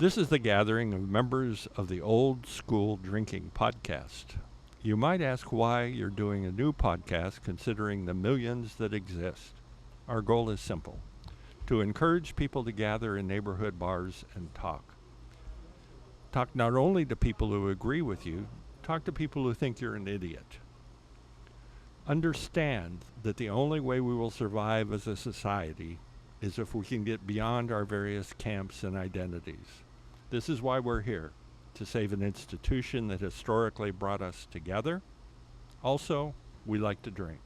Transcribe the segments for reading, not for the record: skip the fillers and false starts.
This is the gathering of members of the Old School Drinking Podcast. You might ask why you're doing a new podcast considering the millions that exist. Our goal is simple: to encourage people to gather in neighborhood bars and talk. Talk not only to people who agree with you, talk to people who think you're an idiot. Understand that the only way we will survive as a society is if we can get beyond our various camps and identities. This is why we're here, to save an institution that historically brought us together. Also, we like to drink.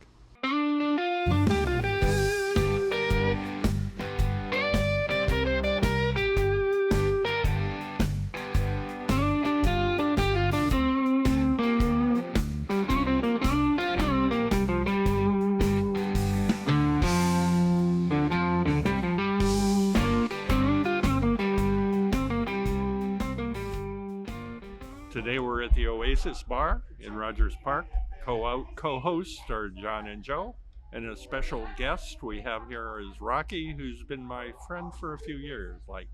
Today we're at the Oasis Bar in Rogers Park. Co-hosts are John and Joe, and a special guest we have here is Rocky, who's been my friend for a few years, like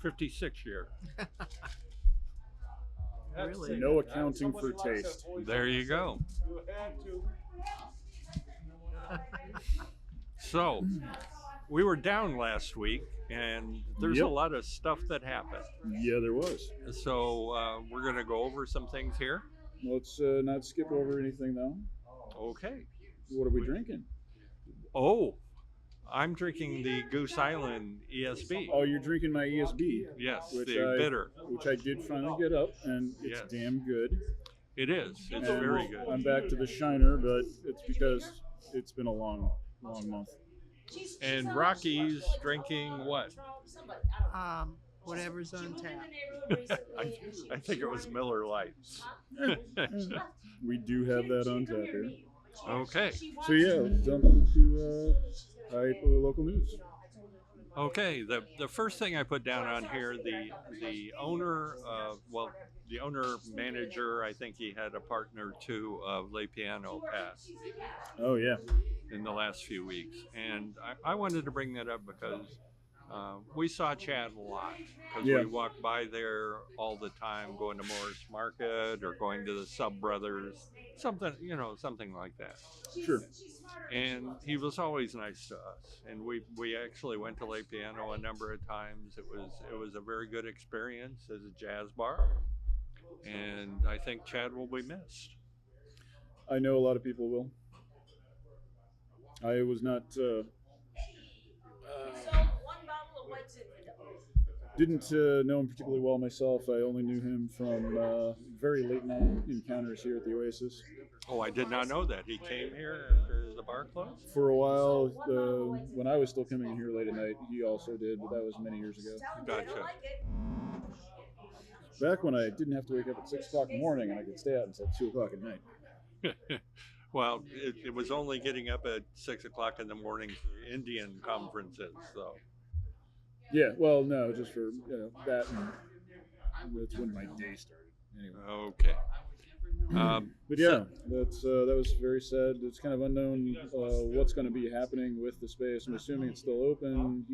56 years. Really? No accounting for taste. There you go. So, we were down last week, and there's Yep. a lot of stuff that happened. Yeah, there was. So, we're going to go over some things here. Let's not skip over anything, though. Okay. What are we drinking? Oh, I'm drinking the Goose Island ESB. Oh, you're drinking my ESB. Yes, which the I, bitter. Which I did finally get up, and it's Yes. damn good. It is. It's And very good. I'm back to the Shiner, but it's because it's been a long month. And Rocky's drinking what? Whatever's on tap. I think it was Miller Lights. We do have that on tap here. Okay. So yeah, let's jump into local news. Okay. The first thing I put down on here, the owner, the owner manager, I think he had a partner too of Le Piano passed Oh yeah. in the last few weeks, and I wanted to bring that up because we saw Chad a lot because Yeah. we walked by there all the time, going to Morris Market or going to the Sub Brothers, something like that. Sure. And he was always nice to us, and we actually went to Le Piano a number of times. It was a very good experience as a jazz bar, and I think Chad will be missed. I know a lot of people will. I was not. Didn't know him particularly well myself. I only knew him from very late night encounters here at the Oasis. Oh, I did not know that. He came here after the bar closed? For a while, when I was still coming in here late at night, he also did, but that was many years ago. Gotcha. Back when I didn't have to wake up at 6 o'clock in the morning and I could stay out until 2 o'clock at night. Well, it was only getting up at 6 o'clock in the morning for Indian conferences, so. Yeah, well, no, just for that, and that's when my day started. Anyway. Okay. But yeah, that was very sad. It's kind of unknown what's going to be happening with the space. I'm assuming it's still open.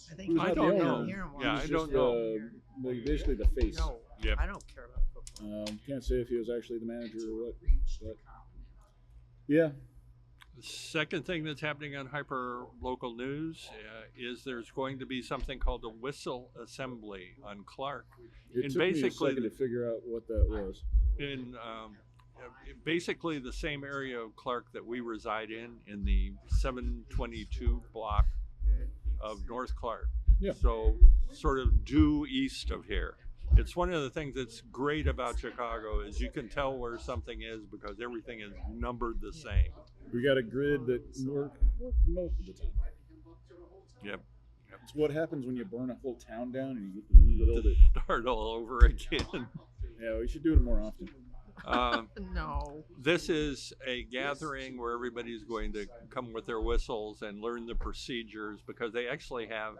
I think who's I not don't the know. owner. Yeah, He's I don't just, know. Basically the face. No, Yep. I don't care about football. Can't say if he was actually the manager or what. But yeah, Second thing that's happening on Hyper Local News is there's going to be something called a whistle assembly on Clark. it And took me a basically second to figure out what that was. In basically the same area of Clark that we reside in the 722 block of North Clark. Yeah. So sort of due east of here. It's one of the things that's great about Chicago is you can tell where something is because everything is numbered the same. We got a grid that worked most of the time. Yep. It's what happens when you burn a whole town down and you rebuild it. Start all over again. Yeah, we should do it more often. No. This is a gathering where everybody's going to come with their whistles and learn the procedures because they actually have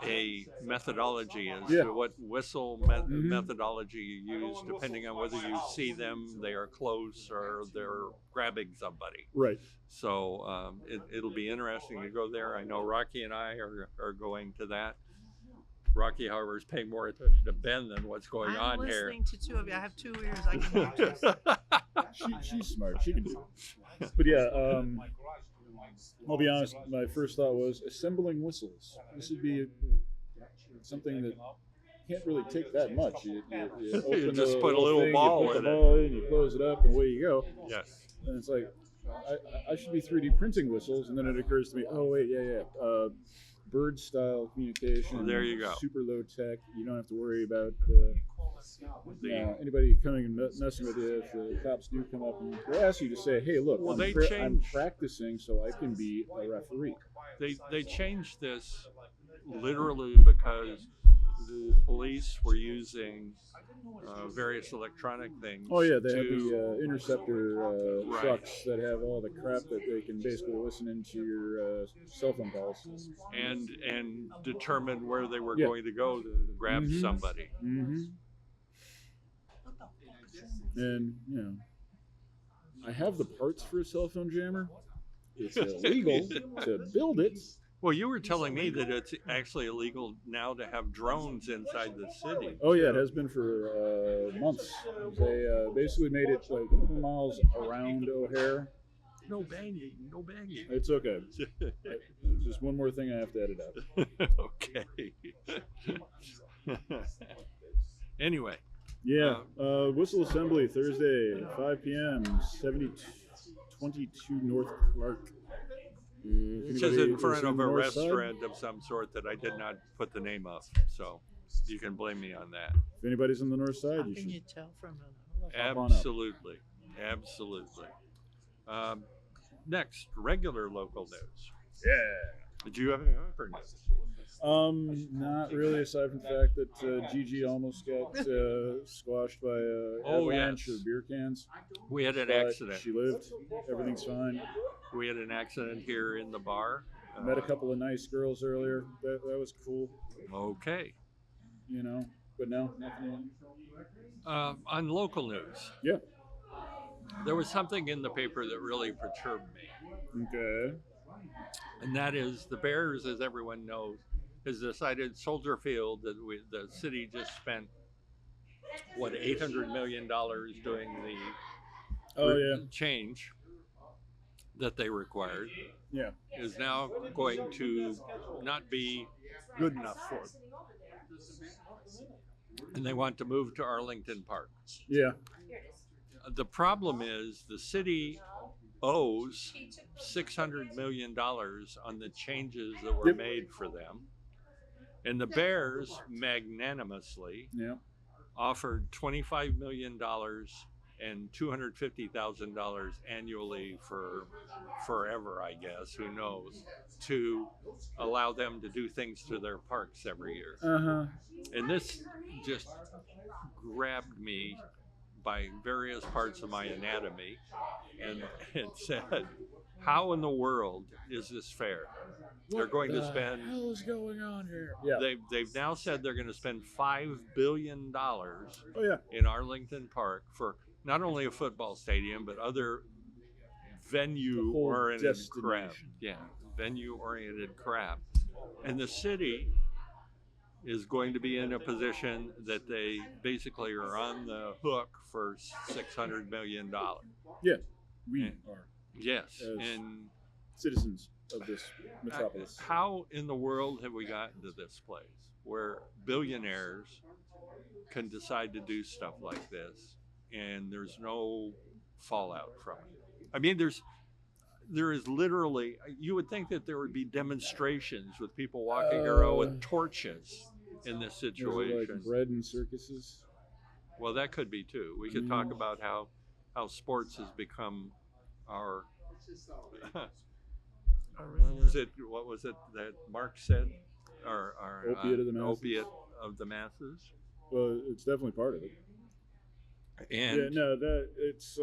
a methodology as to what whistle methodology you use depending on whether you see them, they are close, or they're grabbing somebody. Right. So it'll be interesting to go there. I know Rocky and I are going to that. Rocky, however, is paying more attention to Ben than what's going I'm on here. listening to two of you. I have 2 ears. I can hear just. She's smart. She can do it. But yeah, I'll be honest. My first thought was assembling whistles. This would be something that can't really take that much. You open just the put a little thing, ball you put in the it. ball in, you close it up, and away you go. Yes. And it's like, I should be 3D printing whistles, and then it occurs to me, oh wait, bird style communication. Well, there you go. Super low tech. You don't have to worry about The- anybody coming and messing with you. If the cops do come up and they ask you to say, hey, look, Well, I'm, they I'm changed- practicing so I can be a referee. They changed this literally because the police were using various electronic things. Oh yeah, they have to- the interceptor Right. trucks that have all the crap that they can basically listen into your cell phone calls. and determine where they were Yeah. going to go to grab Mhm. somebody. Mm-hmm. And I have the parts for a cell phone jammer. It's illegal to build it. Well, you were telling me that it's actually illegal now to have drones inside the city. Oh yeah, it has been for months. They basically made it like miles around O'Hare. No banging, no banging. It's okay. Just one more thing I have to edit out. Okay. Anyway, Yeah, whistle assembly Thursday, 5 p.m. 7022 North Clark. it's just in front of a restaurant of some sort that I did not put the name of, so you can blame me on that. If anybody's on the north side, How you can should. you tell from a Hop on up. Absolutely, absolutely. Next, regular local news. Yeah. Did you have any other news? Not really, aside from the fact that Gigi almost got squashed by a Oh, avalanche yes. of beer cans. We had an But accident. She lived. Everything's fine. We had an accident here in the bar. Met a couple of nice girls earlier. That was cool, Okay. But no, nothing. On local news, Yeah. there was something in the paper that really perturbed me. Okay. And that is the Bears, as everyone knows, has decided Soldier Field that the city just spent $800 million doing the change that they required, Yeah. is now going to not be good enough for them. And they want to move to Arlington Park. Yeah. The problem is the city owes $600 million on the changes that were Yep. made for them. And the Bears magnanimously Yeah. offered $25 million and $250,000 annually for forever, I guess, who knows, to allow them to do things to their parks every year. Uh-huh. And this just grabbed me by various parts of my anatomy, and it said, how in the world is this fair? They're going to spend. What the hell is going on here? Yeah. They've now said they're going to spend $5 billion Oh yeah. in Arlington Park for not only a football stadium but other venue-oriented crap. destination. Yeah, venue-oriented crap, and the city is going to be in a position that they basically are on the hook for $600 million. Yeah. We Yeah. are Yes, As- and citizens of this metropolis. how in the world have we gotten to this place where billionaires can decide to do stuff like this and there's no fallout from it? I mean, there is literally, you would think that there would be demonstrations with people walking around with torches in this Is it situation. like bread and circuses? Well, that could be too. We could talk about how sports has become our what was it that Mark said? Our Opiate of the masses. Opiate of the masses. Well, it's definitely part of it. And Yeah, no, that it's.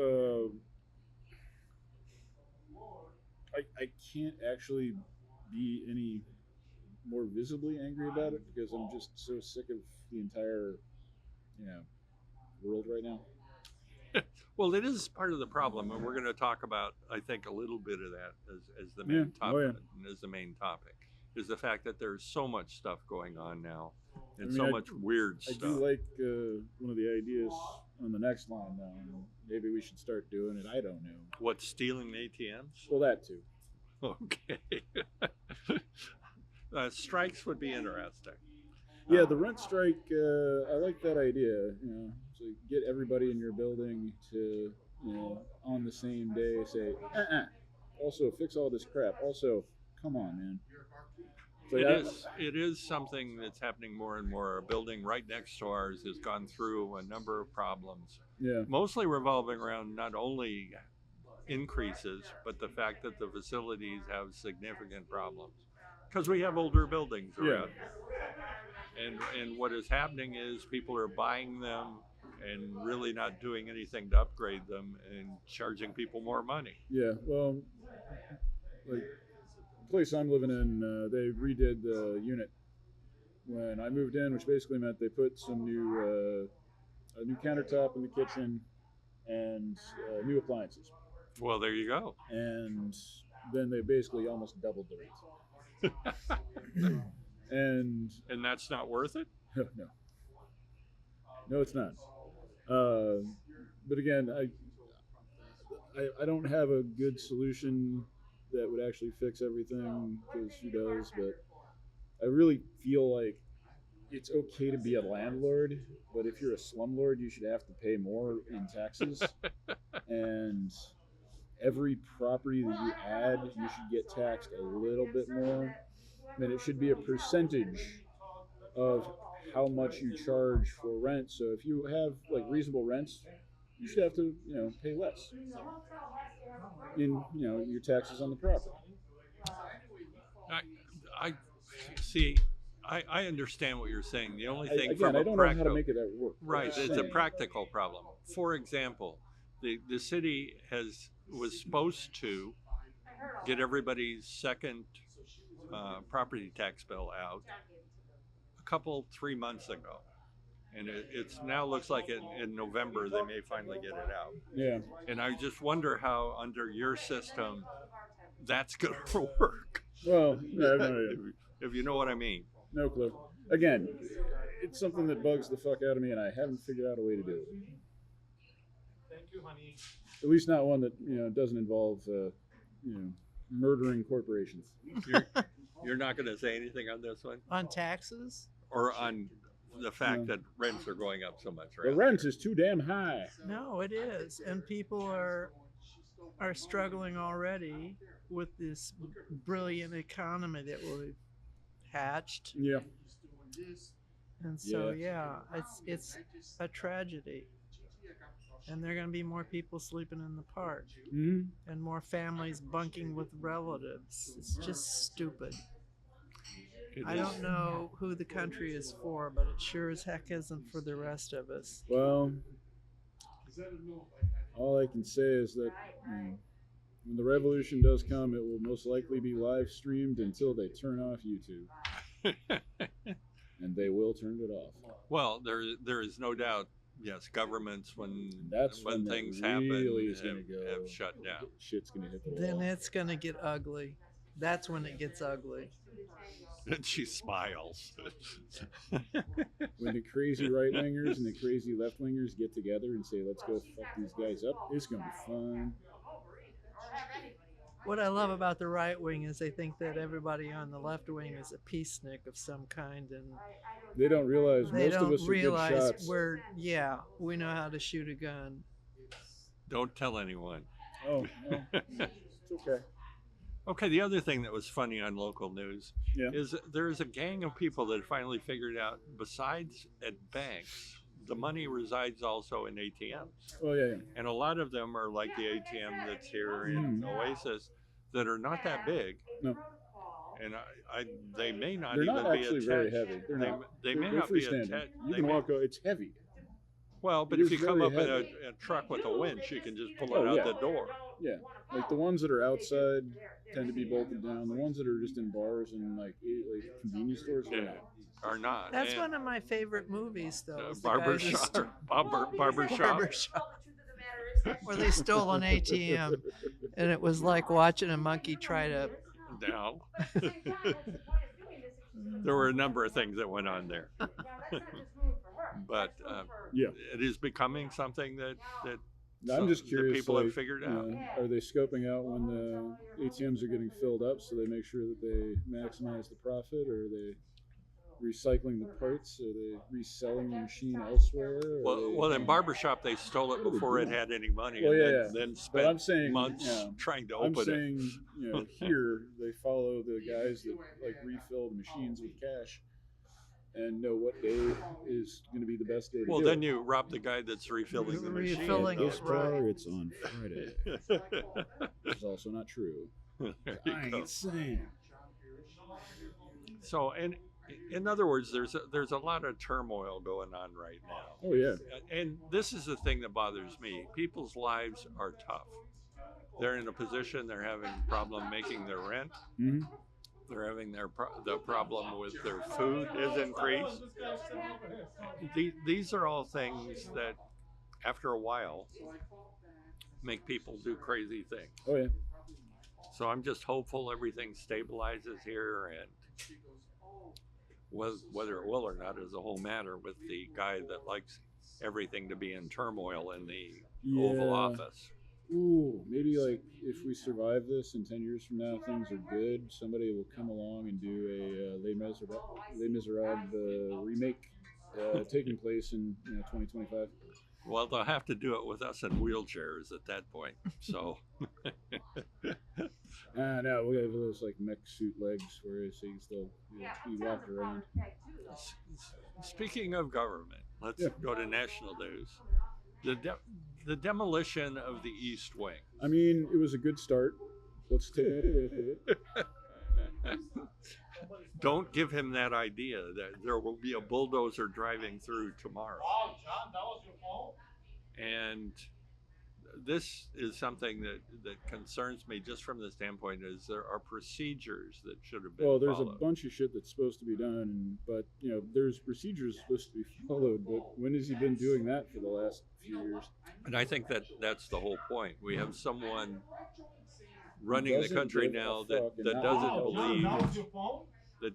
I can't actually be any more visibly angry about it because I'm just so sick of the entire, world right now. well, it is part of the problem, and we're going to talk about, I think, a little bit of that as the main Yeah. topic. Oh, yeah. As the main topic is the fact that there's so much stuff going on now and I mean, so much weird I stuff. do like one of the ideas on the next line now. Maybe we should start doing it. I don't know. What, stealing ATMs? Well, that too. Okay. Strikes would be interesting. Yeah, the rent strike. I like that idea. So get everybody in your building to, on the same day say, also fix all this crap. Also, come on, man. So It is something that's happening more and more. A building right next to ours has gone through a number of problems, Yeah. mostly revolving around not only increases, but the fact that the facilities have significant problems because we have older buildings around. And what is happening is people are buying them and really not doing anything to upgrade them and charging people more money. Yeah. Well, like the place I'm living in, they redid the unit when I moved in, which basically meant they put some new a new countertop in the kitchen and new appliances. Well, there you go. And then they basically almost doubled the rate. and that's not worth it? No, it's not. But again, I don't have a good solution that would actually fix everything, because who does? But I really feel like it's okay to be a landlord, but if you're a slumlord, you should have to pay more in taxes. And every property that you add, you should get taxed a little bit more. And it should be a percentage of how much you charge for rent. So if you have like reasonable rents, you should have to, pay less in, your taxes on the property. I see. I understand what you're saying. The only thing I don't know how to make it work. Right, it's a practical problem. For example, the city was supposed to get everybody's second property tax bill out 3 months ago, and it's now looks like in November they may finally get it out. Yeah. And I just wonder how under your system that's going to work. Well, I have no idea. If you know what I mean. No clue. Again, it's something that bugs the fuck out of me, and I haven't figured out a way to do it. Thank you, honey. At least not one that doesn't involve murdering corporations. You're not going to say anything on this one? On taxes? Or on the fact that rents are going up so much, right? The rent is too damn high. No, it is, and people are struggling already with this brilliant economy that we've hatched. Yeah. And so it's a tragedy. And there are going to be more people sleeping in the park, and more families bunking with relatives. It's just stupid. I don't know who the country is for, but it sure as heck isn't for the rest of us. Well, all I can say is that when the revolution does come, it will most likely be live streamed until they turn off YouTube. And they will turn it off. Well, there is no doubt. Yes, governments when things happen have shut down. Shit's gonna hit the wall. Then it's gonna get ugly. That's when it gets ugly. And she smiles. When the crazy right-wingers and the crazy left-wingers get together and say, let's go fuck these guys up, it's going to be fun. What I love about the right wing is they think that everybody on the left wing is a peacenik of some kind, and they don't realize they most don't of us realize are good shots. We know how to shoot a gun. Don't tell anyone. Oh, no. It's okay. Okay, the other thing that was funny on local news is there is a gang of people that finally figured out, besides at banks, the money resides also in ATMs. Oh, yeah. And a lot of them are like the ATM that's here in Oasis that are not that big. No. And they may not They're even not be actually attached. very heavy. They may they're not be freestanding. attached. You can walk out. It's heavy. Well, but It if is you come very up in heavy. a truck with a winch, you can just pull it out the door. Yeah. Like the ones that are outside tend to be bolted down. The ones that are just in bars and like convenience stores are not. That's one of my favorite movies, though. Barbershop. Where they stole an ATM, and it was like watching a monkey try to. No. There were a number of things that went on there. But Yeah. it is becoming something that I'm just that curious. people like, have figured out. Are they scoping out when the ATMs are getting filled up so they make sure that they maximize the profit, or are they recycling the parts? Are they reselling the machine elsewhere? Well, in barbershop they stole it What are they before it doing? had any money, Well, and yeah. then But spent I'm saying, months trying to I'm open saying, here they follow the guys that like refill the machines with cash and know what day is going to be the best day it. to Well, do then it. you rob the guy that's refilling the machine. Refilling This it, right. car, it's on Friday. It's also not true. There you I go. ain't saying. So, and in other words, there's a lot of turmoil going on right now. Oh yeah. And this is the thing that bothers me. People's lives are tough. They're in a position, they're having a problem making their rent. Mm-hmm. They're having the problem with their food is increased. These are all things that, after a while, make people do crazy things. Oh yeah. So I'm just hopeful everything stabilizes here, and whether it will or not is a whole matter with the guy that likes everything to be in turmoil in the Oval Office. Ooh, maybe like if we survive this and 10 years from now things are good, somebody will come along and do a Les Miserables remake taking place in 2025. Well, they'll have to do it with us in wheelchairs at that point. So, No, we have those like mech suit legs where so you can still be walked around. speaking of government, let's Yeah. go to national news. The demolition of the East Wing. I mean, it was a good start. Let's take it. Don't give him that idea that there will be a bulldozer driving through tomorrow. And this is something that concerns me just from the standpoint is there are procedures that should have been Well, there's followed. a bunch of shit that's supposed to be done, but there's procedures supposed to be followed. But when has he been doing that for the last few years? And I think that's the whole point. We have someone running the country now that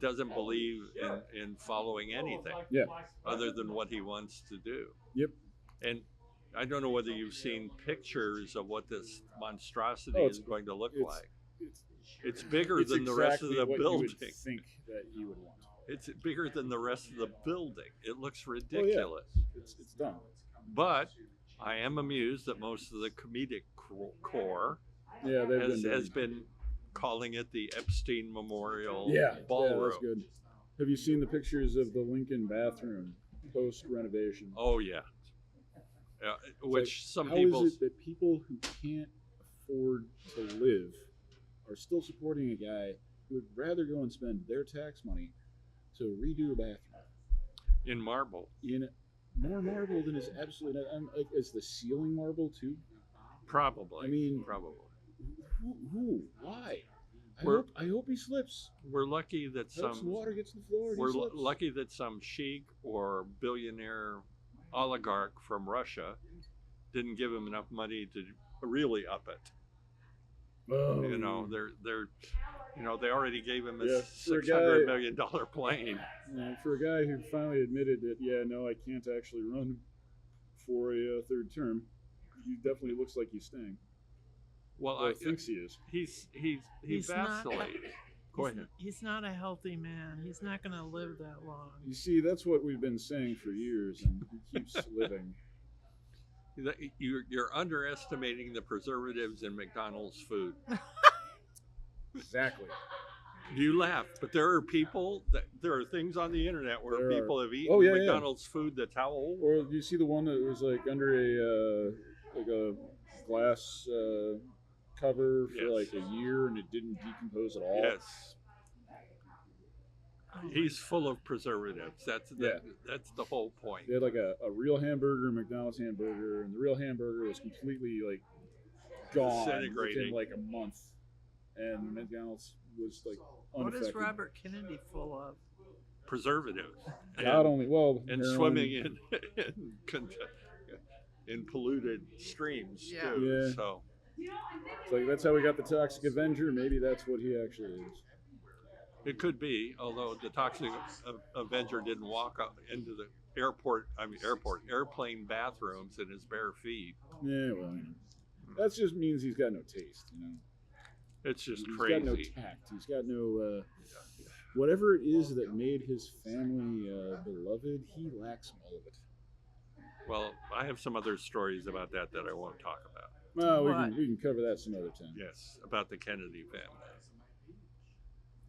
doesn't believe in following anything other than what he wants to do. Yep. And I don't know whether you've seen pictures of what this monstrosity is going to look like. It's bigger than the rest of the what building. You would think that he would want. It's bigger than the rest of the building. It looks ridiculous. Oh, yeah. It's dumb. But I am amused that most of the comedic corps has been calling it the Epstein Memorial Ballroom. Yeah, that's good. Have you seen the pictures of the Lincoln bathroom post renovation? Oh yeah. Which some how people. How is it that people who can't afford to live are still supporting a guy who would rather go and spend their tax money to redo a bathroom in marble? In more marble than is absolutely. Is the ceiling marble too? Probably. I mean, probably. Who? Why? I hope he slips. We're lucky that some water gets to the floor. We're lucky that some sheik or billionaire oligarch from Russia didn't give him enough money to really up it. Oh. They already gave him a $600 million plane. For a guy who finally admitted that, I can't actually run for a third term, he definitely looks like he's staying. Well, I think he is. He's vacillating. Go ahead. He's not a healthy man. He's not going to live that long. You see, that's what we've been saying for years, and he keeps living. You're underestimating the preservatives in McDonald's food. Exactly. You laugh, but there are things on the internet where people have eaten McDonald's food that's how old? Or do you see the one that was like under a glass cover for like a year and it didn't decompose at all? Yes. He's full of preservatives. That's the whole point. They had like a real hamburger, McDonald's hamburger, and the real hamburger was completely like gone within like a month. And McDonald's was like unaffected. What is Robert Kennedy full of? Preservatives. And swimming in polluted streams too. Yeah. So it's like that's how we got the Toxic Avenger. Maybe that's what he actually is. It could be, although the Toxic Avenger didn't walk up into the airplane bathrooms in his bare feet. Yeah, well, that just means he's got no taste, It's just He's crazy. got no tact. He's got no whatever it is that made his family beloved. He lacks all of it. Well, I have some other stories about that I won't talk about. Well, we can cover that some other time. Yes, about the Kennedy family.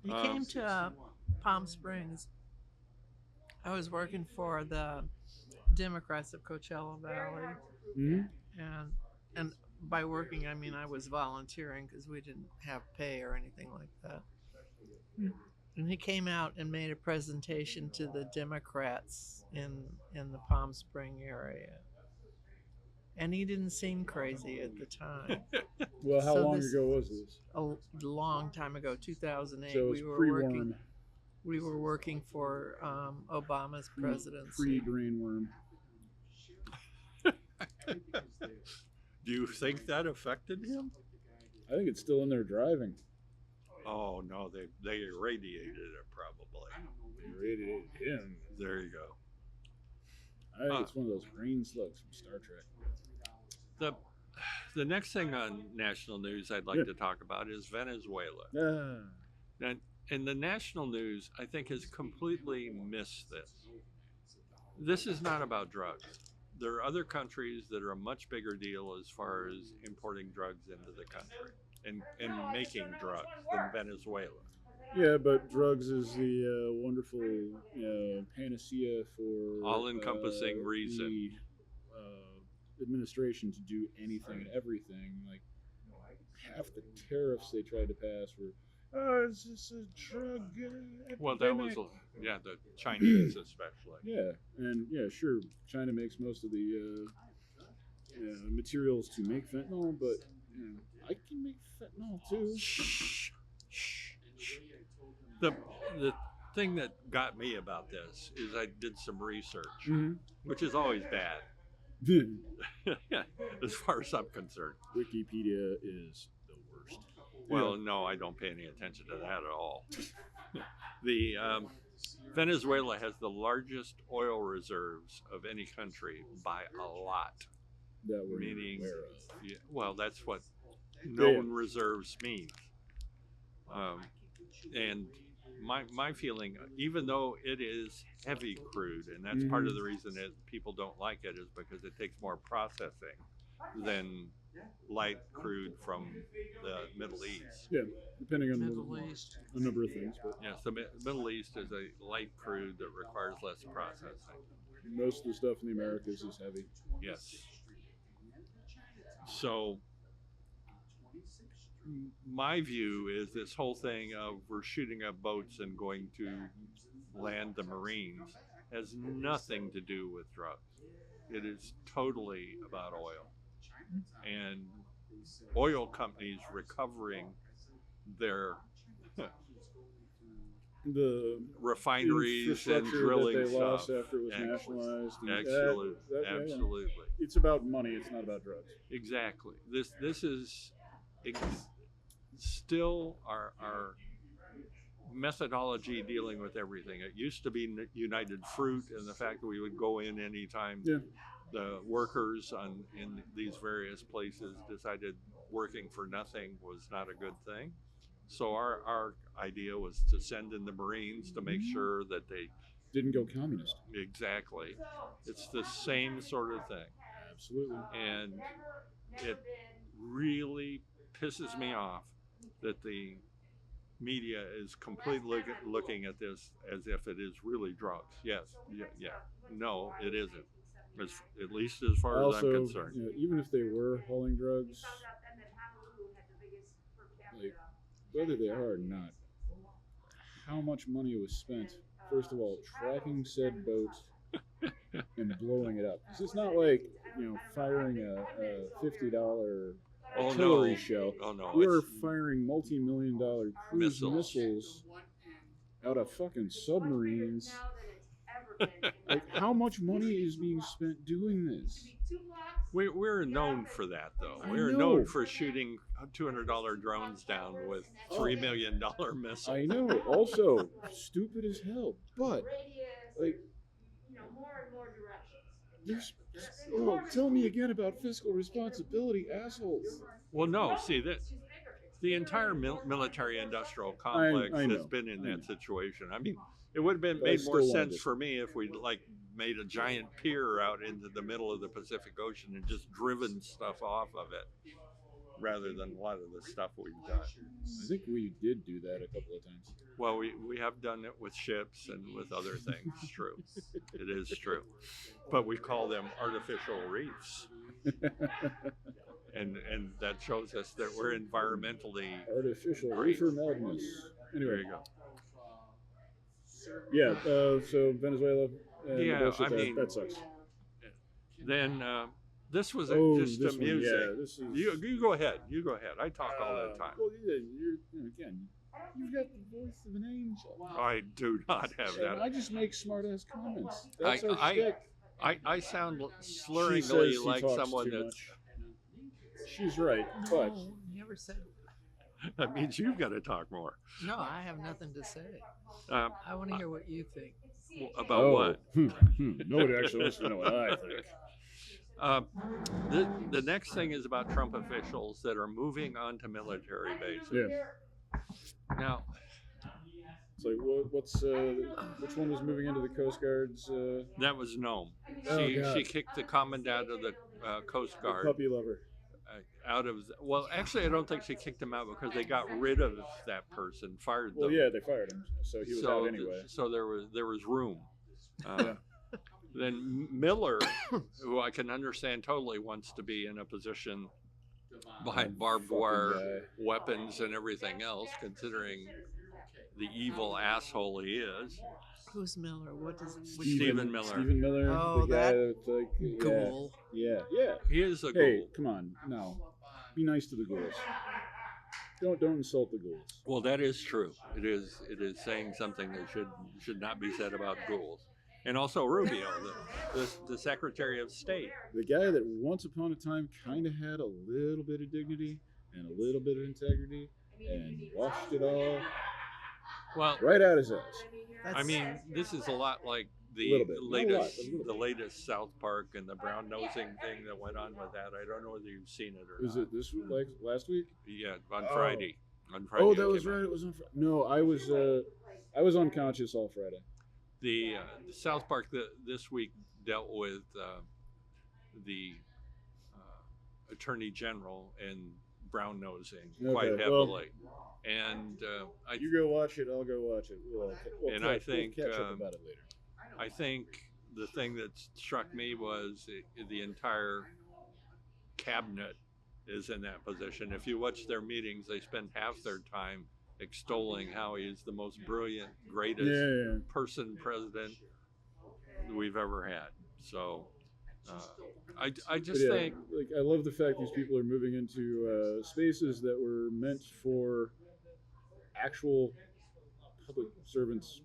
You came to Palm Springs. I was working for the Democrats of Coachella Valley, and by working I mean I was volunteering because we didn't have pay or anything like that. And he came out and made a presentation to the Democrats in the Palm Spring area. And he didn't seem crazy at the time. Well, how long ago was this? A long time ago, 2008. So it was pre-worm. We were working for Obama's presidency. Pre-brain worm. Do you think that affected him? I think it's still in there driving. Oh no, they irradiated it probably. They irradiated him. There you go. I think it's one of those brain slugs from Star Trek. The next thing on national news I'd like to talk about is Venezuela. And the national news, I think, has completely missed this. This is not about drugs. There are other countries that are a much bigger deal as far as importing drugs into the country and making drugs than Venezuela. Yeah, but drugs is the wonderful panacea for all-encompassing reason. The administration to do anything and everything. Like half the tariffs they tried to pass were, it's just a drug epidemic. Well, that was the Chinese especially. Yeah, and sure, China makes most of the materials to make fentanyl, but I can make fentanyl too. Shh. The thing that got me about this is I did some research, which is always bad, as far as I'm concerned. Wikipedia is the worst. Well, no, I don't pay any attention to that at all. The Venezuela has the largest oil reserves of any country by a lot. That we're meaning, aware of. Yeah, well, that's what known reserves mean. And my feeling, even though it is heavy crude, and that's part of the reason that people don't like it, is because it takes more processing than light crude from the Middle East. Yeah, depending on a number of things. But yes, the Middle East is a light crude that requires less processing. Most of the stuff in the Americas is heavy. Yes. So my view is this whole thing of we're shooting up boats and going to land the Marines has nothing to do with drugs. It is totally about oil. And oil companies recovering their the refineries and drilling that they stuff. Lost after it was nationalized. Absolutely. It's about money. It's not about drugs. Exactly. This is still our methodology dealing with everything. It used to be United Fruit, and the fact that we would go in anytime the workers in these various places decided working for nothing was not a good thing. So our idea was to send in the Marines to make sure that they didn't go communist. Exactly. It's the same sort of thing. Absolutely. And it really pisses me off that the media is completely looking at this as if it is really drugs. Yes. Yeah. No, it isn't. At least as far as I'm concerned. Even if they were hauling drugs, like, whether they are or not, how much money was spent, first of all, tracking said boat and blowing it up. It's not like, firing a $50 artillery shell. Oh, no. We're firing multi-million-dollar cruise missiles out of fucking submarines. Like, how much money is being spent doing this? We're known for that, though. I We're know. known for shooting $200 drones down with $3 million missiles. I know. Also, stupid as hell. But, like, there's. Oh, tell me again about fiscal responsibility, assholes. Well, no. See that the entire military-industrial complex I has know. been in I know. that situation. I mean, it would have been But I made more still wanted sense it. for me if we'd like made a giant pier out into the middle of the Pacific Ocean and just driven stuff off of it, rather than a lot of the stuff we've done. I think we did do that a couple of times. Well, we have done it with ships and with other things. It's true. It is true. But we call them artificial reefs. And that shows us that we're environmentally Artificial great. reefer madness. There Anyway, you go. yeah. So Venezuela. And Yeah, the bullshit I mean, that sucks. Then this was just this amusing. One, yeah, this is. You go ahead. You go ahead. I talk all the time. Well, again, you've got the voice of an angel. I do not have And that. I just make smart-ass comments. That's our I, shtick. I sound She slurringly says she like talks someone too that's. much. She's right, but No, never said. That means you've got to talk more. No, I have nothing to say. Um, I want to hear what you think. about what? Nobody actually wants to know what I think. The next thing is about Trump officials that are moving onto military bases. Yeah. Now, It's like, which one was moving into the Coast Guard's that was Nome. Oh, God. She kicked the commandant of the Coast Guard puppy lover? out of. Well, actually, I don't think she kicked him out because they got rid of that person, fired them. Well, yeah, they fired him, so he was out anyway. So there was room. Yeah. Then Miller, who I can understand totally, wants to be in a position behind barbed Fucking wire guy. weapons and everything else, considering the evil asshole he is. Who's Miller? What does Stephen Miller. Stephen Miller. Oh, the guy that that's like ghoul? Yeah. He is a Hey, ghoul. come on, no. Be nice to the ghouls. Don't insult the ghouls. Well, that is true. It is saying something that should not be said about ghouls. And also Rubio, the Secretary of State. The guy that once upon a time kind of had a little bit of dignity and a little bit of integrity and washed it all Well, right out his ass. I mean, this is a lot like the Little bit. Not a lot, latest but a little the bit. latest South Park and the brown nosing thing that went on with that. I don't know whether you've seen it or Was not. it this week, like last week? Yeah, on Oh. Friday. On Friday. Oh, it that was came out. right. It was on Friday. No, I was unconscious all Friday. The South Park this week dealt with the Attorney General and brown nosing quite Okay, heavily, and You go watch it. I'll go watch it. We'll I think, we'll catch up about it later. I think the thing that struck me was the entire cabinet is in that position. If you watch their meetings, they spend half their time extolling how he is the most brilliant, greatest Yeah. president we've ever had. So I just But yeah, think like I love the fact these people are moving into spaces that were meant for actual public servants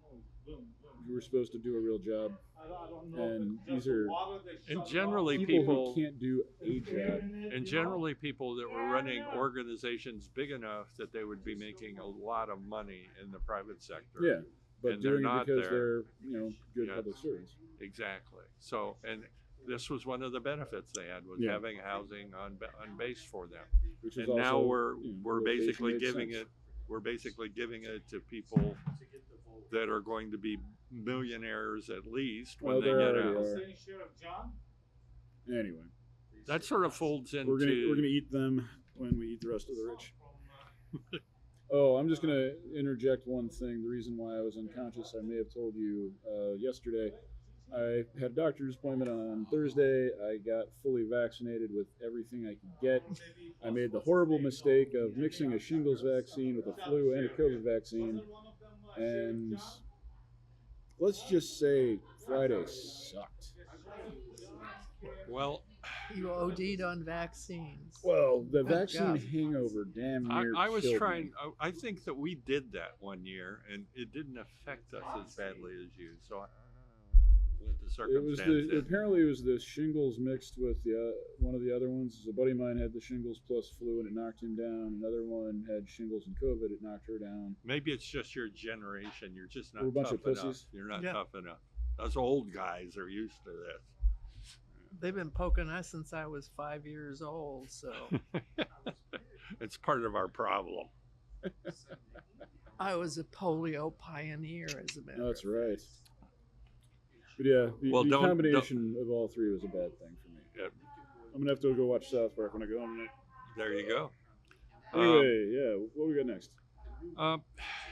who were supposed to do a real job, and these are and generally people who can't do a job. and generally people that were running organizations big enough that they would be making a lot of money in the private sector. Yeah, but And they're doing it not because there. they're good Yes. public servants. Exactly. So, and this was one of the benefits they had was Yeah. having housing on base for them. Which is And now also, we're location basically made giving sense. it we're basically giving it to people that are going to be millionaires at least when Well, they there get already out. are. Anyway, That sort of folds into we're gonna eat them when we eat the rest of the rich. Oh, I'm just gonna interject one thing. The reason why I was unconscious, I may have told you yesterday. I had a doctor's appointment on Thursday. I got fully vaccinated with everything I could get. I made the horrible mistake of mixing a shingles vaccine with a flu and a COVID vaccine. And let's just say Friday sucked. well. You OD'd on vaccines. Well, the Good vaccine job. hangover damn near I was killed trying. me. I think that we did that one year, and it didn't affect us as badly as you. So with the It was circumstance. apparently it was the shingles mixed with the one of the other ones. A buddy of mine had the shingles plus flu and it knocked him down. Another one had shingles and COVID. It knocked her down. Maybe it's just your generation. You're just not We're a bunch tough of pussies. enough. You're not Yeah. tough enough. Us old guys are used to They've been poking us since I was 5 years old, so this. It's part of our problem. I was a polio pioneer, as a matter That's of right. But yeah, Well, the don't- combination of all three was a bad thing for me. Yep. I'm gonna have to go watch South Park when I go home tonight. There you go. Anyway, yeah, what we got next? Um,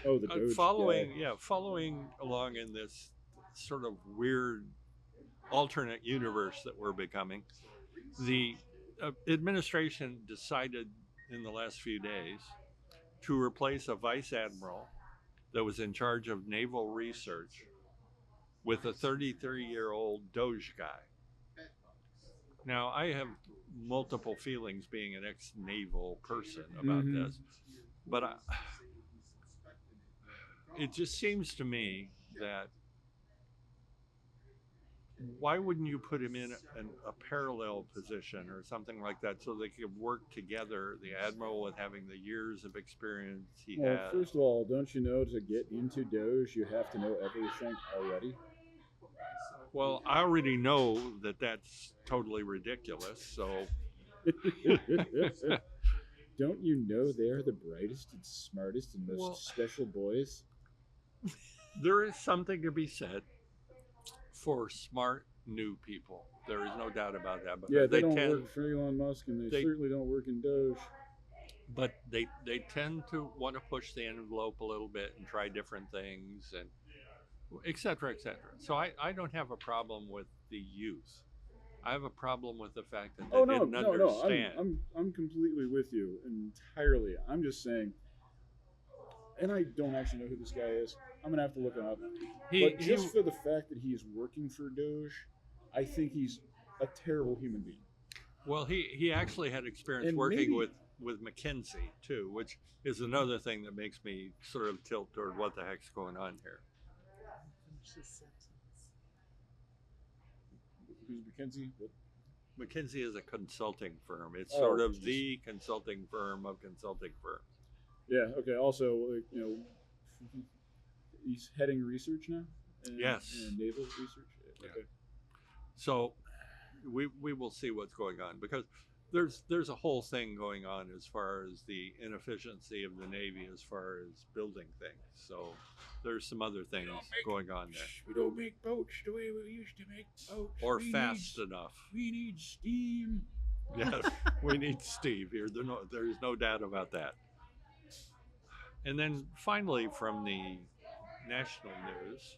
Oh, the Doge following guy. following along in this sort of weird alternate universe that we're becoming, the administration decided in the last few days to replace a vice admiral that was in charge of naval research with a 33-year-old Doge guy. Now, I have multiple feelings being an ex-naval person about Mhm. this, but it just seems to me that why wouldn't you put him in a parallel position or something like that so they could work together, the admiral with having the years of experience he Well, had? first of all, don't you know to get into Doge you have to know everything already? Well, I already know that that's totally ridiculous, so Don't you know they're the brightest and smartest and most Well- special boys? there is something to be said for smart new people. There is no doubt about that. But Yeah, they don't tend, work for Elon Musk, and they they- certainly don't work in Doge. but they tend to want to push the envelope a little bit and try different things and et cetera, et cetera. So I don't have a problem with the youth. I have a problem with the fact that they Oh no, didn't no, understand. I'm completely with you entirely. I'm just saying, and I don't actually know who this guy is. I'm gonna have to look him up. But just for the fact that he's working for Doge, I think he's a terrible human being. Well, he actually had experience And working maybe- with McKinsey too, which is another thing that makes me sort of tilt toward what the heck's going on here. finish this sentence. Who's McKinsey? What? McKinsey is a consulting firm. It's Oh, sort of geez. the consulting firm of consulting firms. Yeah. Okay. Also, he's heading research now. Yes. And naval research. Yeah. Okay. So we will see what's going on because there's a whole thing going on as far as the inefficiency of the Navy as far as building things. So there's some other things going on there. We don't make boats the way we used to make boats. Or We fast need- enough. We need steam. Yes, we need Steve here. There's no doubt about that. And then finally, from the national news,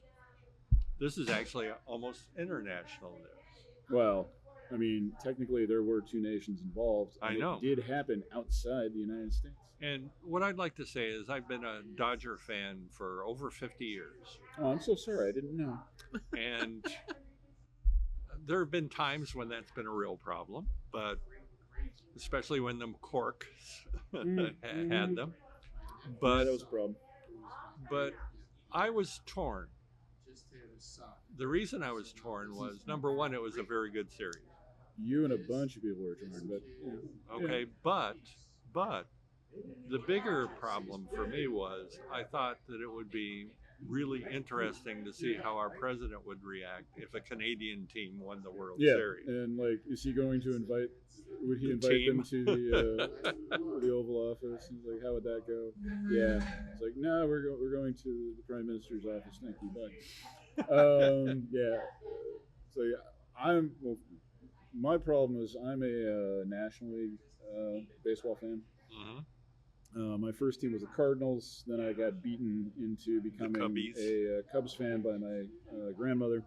this is actually almost international news. Well, I mean, technically there were two nations involved. I and know. It did happen outside the United States. And what I'd like to say is I've been a Dodger fan for over 50 years. Oh, I'm so sorry. I didn't know. And there have been times when that's been a real problem, but especially when the Cork had them. Yeah, But that was a problem. but I was torn. The reason I was torn was number one, it was a very good series. You and a bunch of people were torn, but Okay, but the bigger problem for me was I thought that it would be really interesting to see how our president would react if a Canadian team won the World yeah. Series. And like, is he going to invite? Would he The invite team. them to the Oval Office? He's like, how would that go? Yeah. It's like, no, we're going to the Prime Minister's office. Thank you. Bye. Yeah. So yeah, my problem is I'm a National League baseball fan. Mhm. My first team was the Cardinals. Then I got beaten into becoming Cubbies. a Cubs fan by my grandmother.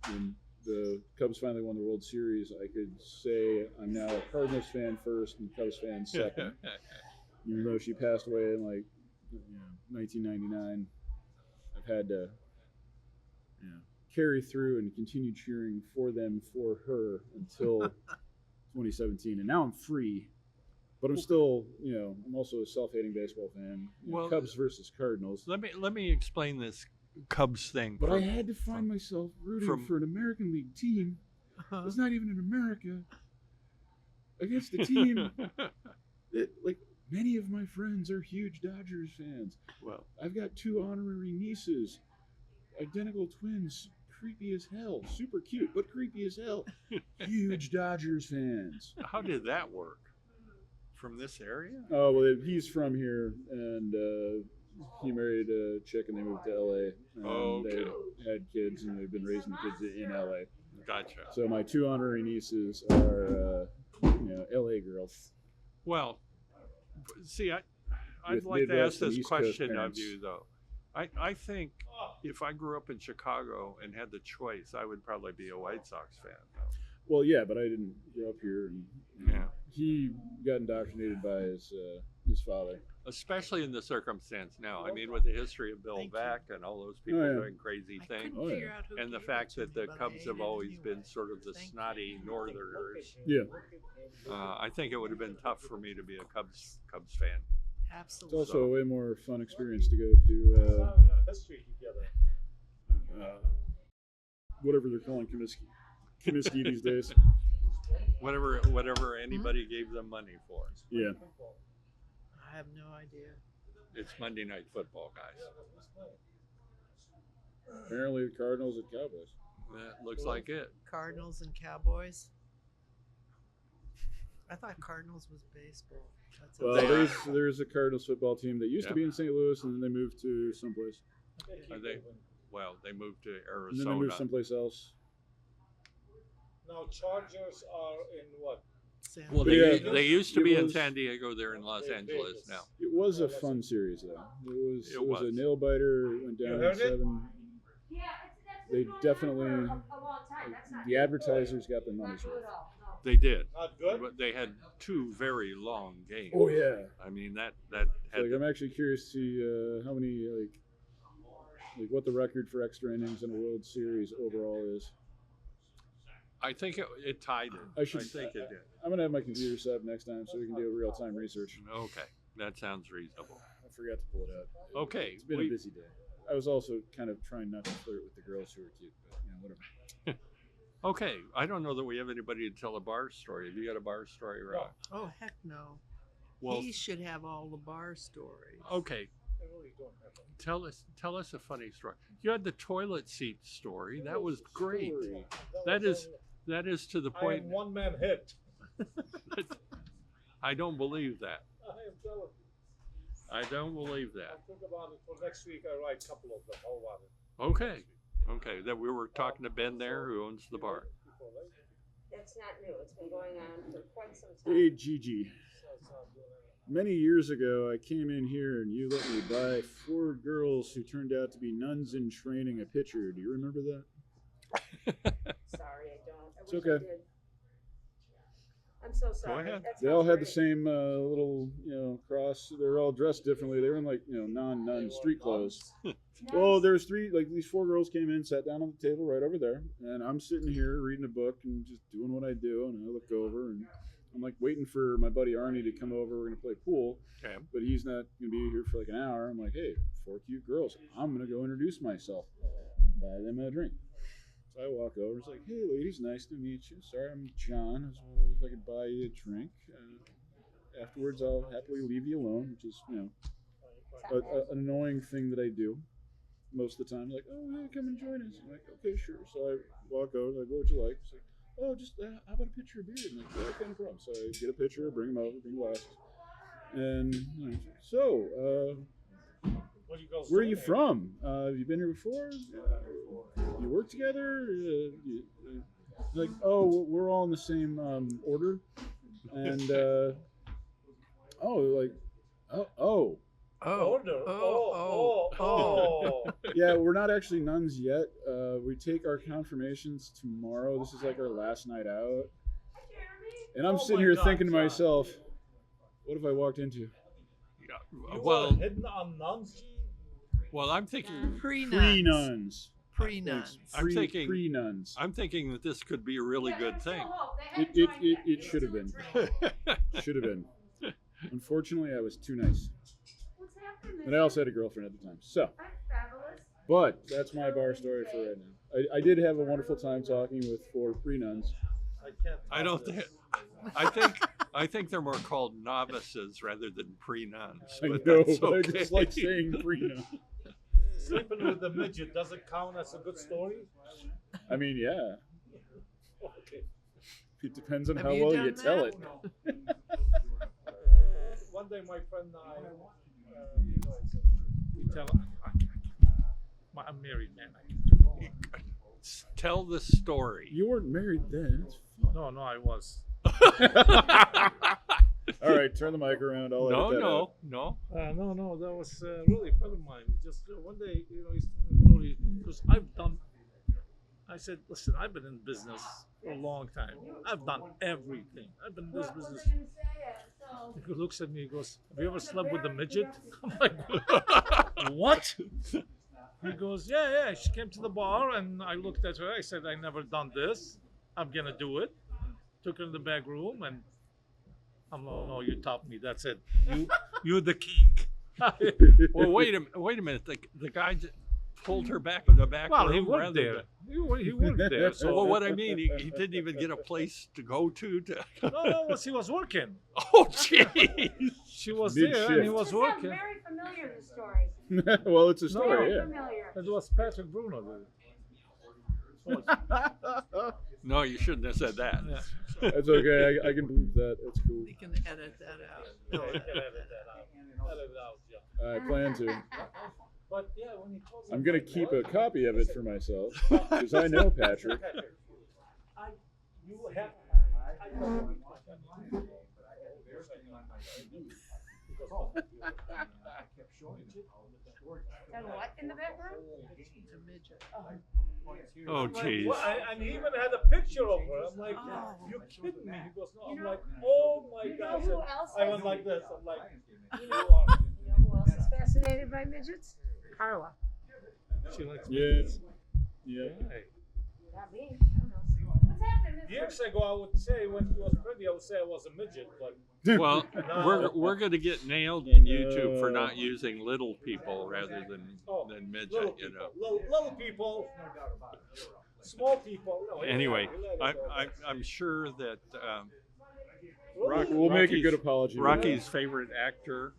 When the Cubs finally won the World Series, I could say I'm now a Cardinals fan first and Cubs fan second. Even though she passed away in 1999, I've had to carry through and continue cheering for them for her until 2017, and now I'm free. But I'm still, I'm also a self-hating baseball fan. Well, Cubs versus Cardinals. Let me explain this Cubs thing. But I had to find myself rooting for an American League team. It's not even in America. Against a team that, like, many of my friends are huge Dodgers fans. Well, I've got 2 honorary nieces, identical twins, creepy as hell, super cute, but creepy as hell. Huge Dodgers fans. how did that work? From this area? Oh, well, he's from here, and he married a chick, and they moved to LA. And Okay. they had kids, and they've been raising the kids in LA. Gotcha. So my 2 honorary nieces are, LA girls. Well, see, I'd With like to Midwest ask and this East Coast question of parents. you, though. I think if I grew up in Chicago and had the choice, I would probably be a White Sox fan, though. Well, yeah, but I didn't grow up here. And, Yeah. He got indoctrinated by his father. Especially in the circumstance now. I mean, with the history of Bill Thank you. Beck and all those people Oh, yeah. doing crazy I things. couldn't Oh, yeah. figure out who And the gave fact it to that the me, but Cubs I have hated always it been anyway. sort of the Thank you. snotty Northerners, Yeah. I think it would have been tough for me to be a Cubs fan. It's Absolutely. also a way more fun experience to go to whatever they're calling Comiskey these days. Whatever anybody gave them money for. Yeah. I have no idea. It's Monday Night Football, guys. Apparently the Cardinals and Cowboys. That looks like it. Cardinals and Cowboys. I thought Cardinals was baseball. That's Well, They- there's a Cardinals football team that used to Yeah. be in St. Louis, and then they moved to someplace. Are they? Well, they moved to And then they Arizona. moved someplace else. Now Chargers are in what? San Well, Yeah. they used to It be in was- San Diego. They're in Los Angeles now. It was a fun series, though. It was a was. nail biter. It went down heard in it? 7. They definitely, the advertisers got their money's worth. They did. Not good? But they had 2 very long games. Oh yeah. I mean that had Like, I'm actually curious to see how many like what the record for extra innings in a World Series overall is. I think it tied it. I should- think it did. I'm gonna have my computer set up next time so we can do real time research. Okay, that sounds reasonable. I forgot to pull it out. Okay, It's been a busy day. I was also kind of trying not to flirt with the girls who are cute, but whatever. Okay, I don't know that we have anybody to tell a bar story. Have you got a bar story, Rob? Oh heck no. Well, He should have all the bar stories. okay. I really don't have them. Tell us a funny story. You had the toilet seat story. That was great. Story. That is to the I point. am one man hit. I don't believe that. I am telling you. I don't believe I that. think about it for next week. I write a couple of them. How about it? Okay. That we were talking to Ben there, who owns the bar. That's not new. It's been going on for quite some time. Hey Gigi. Many years ago, I came in here and you let me buy 4 girls who turned out to be nuns in training a pitcher. Do you remember that? Sorry, I don't. I It's wish okay. I did. I'm so sorry. ahead. That They all sounds had the great. same little, cross. They were all dressed differently. They were in like, non-nun street clothes. Well, there's 3, like these 4 girls came in, sat down on the table right over there, and I'm sitting here reading a book and just doing what I do, and I look over and I'm like waiting for my buddy Arnie to come over. We're gonna play pool, Okay. but he's not gonna be here for like an hour. I'm like, hey, 4 cute girls. I'm gonna go introduce myself, buy them a drink. So I walk over. It's like, hey, ladies, nice to meet you. Sorry, I'm John. I was wondering if I could buy you a drink. Afterwards, I'll happily leave you alone, which is, an annoying thing that I do most of the time. Like, oh, hey, come and join us. I'm like, okay, sure. So I walk over. Like, what would you like? It's like, oh, just how about a pitcher of beer? I'm like, yeah, okay, no problem. So I get a pitcher, bring them over, bring glasses. And What do you girls where are do? you from? Have you been here before? You work together? Like, oh, we're all in the same order. And, Oh. Order. Oh. yeah, we're not actually nuns yet. We take our confirmations tomorrow. This is like our last night out. And I'm Oh sitting my here God, thinking to John. myself, what have I walked into? You are Well, hidden on nuns? I'm thinking Pre-nuns. Pre-nuns. Pre-nuns. I'm thinking- Pre-nuns. I'm thinking that this could be a really good thing. It should have been. Should have been. Unfortunately, I was too nice. And I also had a girlfriend at the time. So, But that's my bar story for right now. I did have a wonderful time talking with 4 pre-nuns. I can't. I don't top think. this. I think they're more called novices rather than pre-nuns. I But know, that's but I okay. just like saying pre-nun. Sleeping with a midget doesn't count as a good story. I mean, yeah. Okay. It depends on Have how you well you done tell that? it. One day, my friend and I, we tell. I'm married, man. Tell the story. You weren't married then. No, I was. All right, turn the mic around. I'll edit that out. No. No, that was really a friend of mine. Just one day, because I said, listen, I've been in business for a long time. I've done everything. I've been in this business. He looks at me, he goes, have you ever slept with a midget? I'm like, what? He goes, yeah. She came to the bar and I looked at her. I said, I never done this. I'm going to do it. Took her in the back room and I'm like, no, you topped me. That's it. You're the king. Well, wait a minute. The guy pulled her back in the back Well, room. he worked rather there. than- He worked there. So, Well, what I mean, he didn't even get a place to go to. no, he was working. Oh, jeez. She was Mid-shift. there and he was This sounds working. very familiar, this story. Well, it's a No. story, Very yeah. familiar. It was Patrick Bruno. No, you shouldn't have said that. Yeah. That's okay. I can believe that. That's cool. We can edit that out. Yeah, you can edit that out. Edit it out, yeah. I plan to. But yeah, when he calls I'm going to keep a copy of it for myself because I know Patrick. You have. And what in the background? It's a midget. Oh, jeez. And he even had a picture of her. I'm like, Oh. you kidding me? He goes, no. You I'm know- like, oh my you know God. who else I has- went like this. I'm like, You know who else is fascinated by midgets? Carla. she likes Yeah. me. Yeah. Hey. Not me. I don't know. What's happening, Mr. Years ago, I would say when he was pretty, I would say I was a midget, but Well, No. we're going to get nailed on YouTube for not using little people rather than little midget. people, You know. little people, small people. No, Anyway, you let it go. I'm sure that Really? We'll make a Rocky's- good apology. Rocky's favorite actor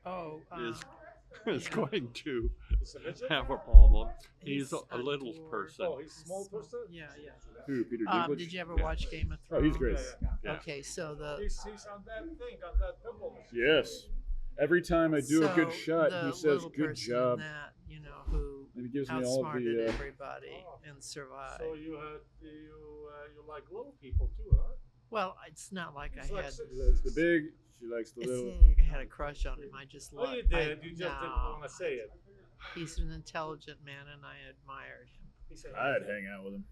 Oh, is going to It's a midget? have a problem. He's a little adorable. person. Oh, he's a small person? Yeah. Who, Peter Dinklage? Did you ever watch Game of Oh, Thrones? he's great. Yeah. Okay, so the He's on that thing, on that pimple machine. Yes. Every time I do a good so shot, the he says, little "Good person job," in that, who and he gives me all of outsmarted the. everybody and survived. So you like little people too, huh? Well, it's not like I It's like had. That's the big. She likes the It's little. not like I had a crush on him. I just Oh, loved. you did. You just didn't no. want to say it. He's an intelligent man, and I admired him. He said, I'd hang out with him.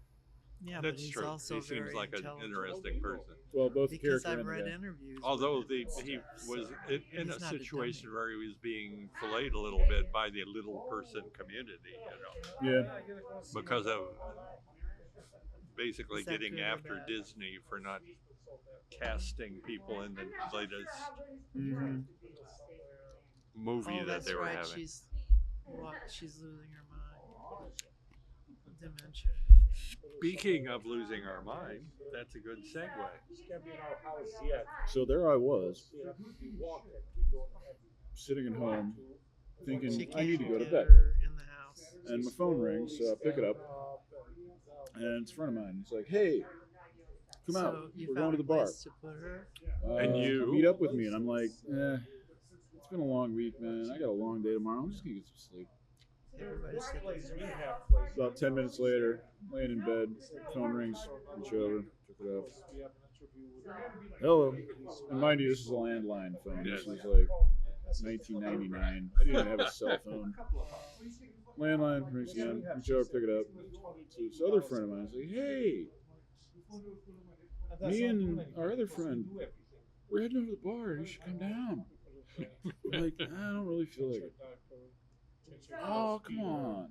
Yeah, but That's he's true. also He seems very like an intelligent. interesting person. Well, both the Because character I've and the read guy. interviews. with Although him he and stuff, was so in he's a not situation dummy. where he was being filleted a little bit by the little person community, Yeah. because of basically Is that getting good or after bad? Disney for not casting people in the latest Mm-hmm. movie Oh, that that's they were right. having. She's losing her mind. Dementia. Speaking of losing our mind, that's a good segue. can't be in our house yet. So there I was, We have to be walking. We don't have sitting at home, She thinking can't I need to go to get bed. her in the house. And my phone rings, so I pick it up, and it's a friend of mine. He's like, "Hey, come out. So you We're found going to the a bar. place to put her? And you? Meet up with me." And I'm like, it's been a long week, man. I got a long day tomorrow. I'm just gonna get some sleep. Everybody's This place, thinking, rehab place. About 10 minutes later, laying in bed, phone rings, reach over, pick it up. We have an interview with Hello. And mind you, this is a landline phone. This Yeah. is like 1999. I didn't even have a cell phone. Landline rings again, reach over, pick it up. So this other friend of mine is like, "Hey, me and our other friend, we're heading over to the bar. You should come down." I'm like, "I don't really feel like it." "Oh, come on."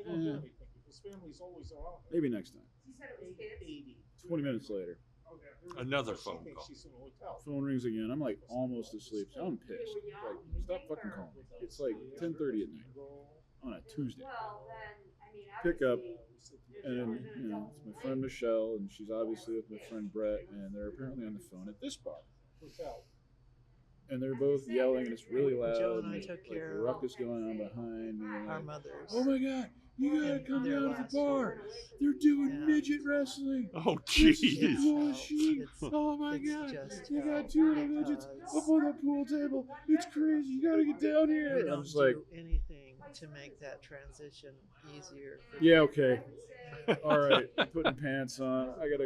I'm like, His family's always around. maybe next time. She said it was kids. 20 minutes later, Another phone call. She's in a hotel. phone rings again. I'm like almost asleep. So I'm pissed. Like, stop fucking calling me. It's like 10:30 at night. on a Tuesday. Pick up, and it's my friend Michelle, and she's obviously with my friend Brett, and they're apparently on the phone at this bar. And they're both yelling, and it's really loud. Joe and I there's took like care a ruckus going on behind me. And our like, mothers. oh my God, you gotta in come their down to last the bar. years. They're doing Yeah. midget wrestling. Oh, This is the jeez. coolest shit. It's- Oh my it's God, just you got hell two little midgets because up on the pool table. It's crazy. You gotta get down We here. don't I'm just like, do anything to make that transition easier. For yeah, okay. All right, I'm putting pants on. I gotta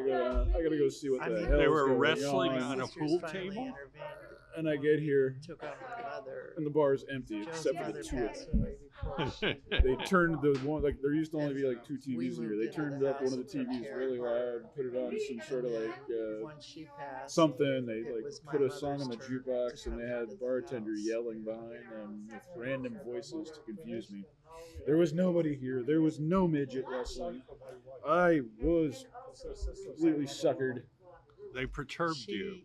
go see what I the mean, hell They is were going wrestling on. on a sisters pool finally table? intervened. And I get here, Took on my mother. and the bar's empty Joe's except for the mother two. passed away before she They turned the one, like there used to only be like two We TVs in here. moved They into turned the up one of the house and took TVs care really of her. loud, put it on some sort of And like then when she passed, something. They it like was my put a song on the mother's turn jukebox, to and they come had into the the bartender house. yelling behind them with random voices to confuse me. There was nobody here. There was no midget wrestling. I was completely suckered. They perturbed you.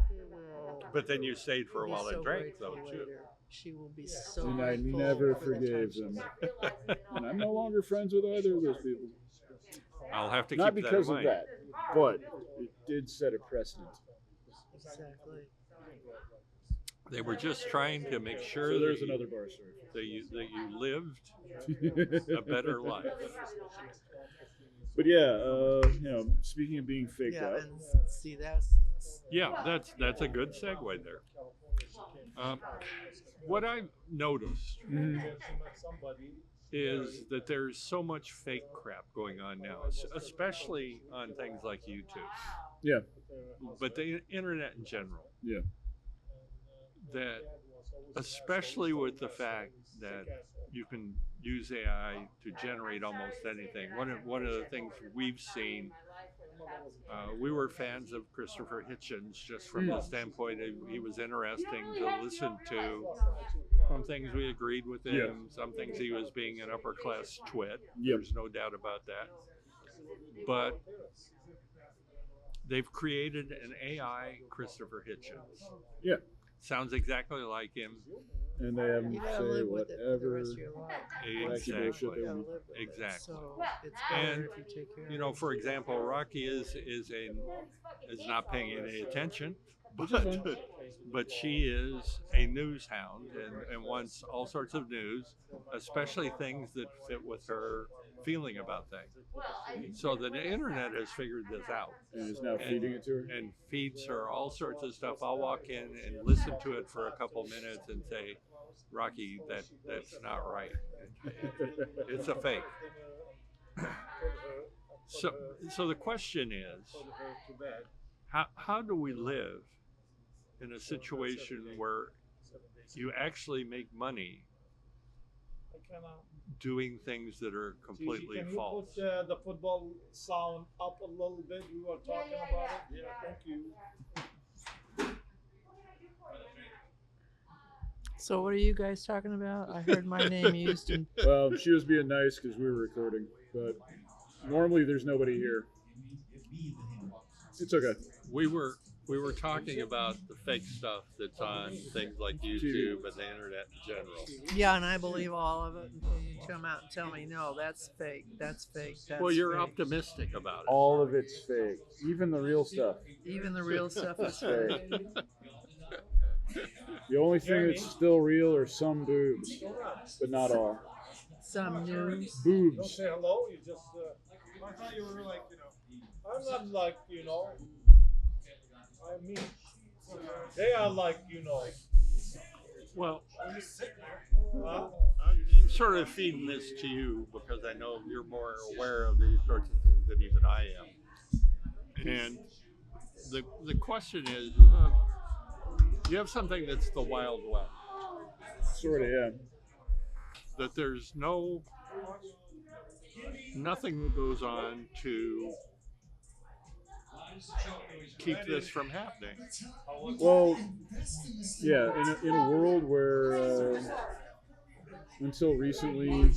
she will But then you stayed for a be while so and drank, though, grateful too. later. She will be so And I grateful never for the forgave time them. she And I'm no longer friends with either of those people. I'll have to Not keep that in because of mind. that, but it did set a precedent. Exactly. They were just trying to make sure So there's that, another bar story. that you lived a better life. But yeah, speaking of being faked Yeah, out, and see that's Yeah, that's a good segue there. What I've noticed is that there's so much fake crap going on now, especially on things like YouTube, yeah, but the internet in general. yeah, That, especially with the fact that you can use AI to generate almost anything. One of the things we've seen, we were fans of Christopher Hitchens just from the standpoint of he was interesting to listen to. Some things we agreed with him, Yeah. some things he was being an upper class twit. Yep. There's no doubt about that. But they've created an AI Christopher Hitchens. yeah. Sounds exactly like him. And they have them you gotta say live with it for the whatever. rest of your life. Wacky bullshit Exactly. they You gotta want. live with it. Exactly. So it's And, better if you take care You of know, it. for example, Rocky is not paying any attention, but she is a news hound and wants all sorts of news, especially things that fit with her feeling about things. So the internet has figured this out And is now feeding it to her. and feeds her all sorts of stuff. I'll walk in and listen to it for a couple minutes and say, Rocky, that's not right. It's a fake. So the question is, how do we live in a situation where you actually make money doing things that are completely Can false? you put the football sound up a little bit? We were talking about it. Yeah, thank you. So what are you guys talking about? I heard my name used in Well, she was being nice because we were recording, but normally there's nobody here. It's okay. We were talking about the fake stuff that's on things like YouTube and the internet in general. yeah, and I believe all of it until you come out and tell me no, that's fake. That's fake. That's Well, you're fake. optimistic about it. All of it's fake, even the real stuff. Even the real stuff is Fake. fake. The only thing that's still real are some boobs, but not all. Some news. Don't Boobs. say hello. You just. I thought you were like, I'm not like, I mean, they are like, Well, huh? I'm sort of feeding this to you because I know you're more aware of these sorts of things than even I am. And the question is, you have something that's the Wild West. Sort of, yeah. That there's nothing that goes on to keep this from happening. Well, yeah, in a world where until recently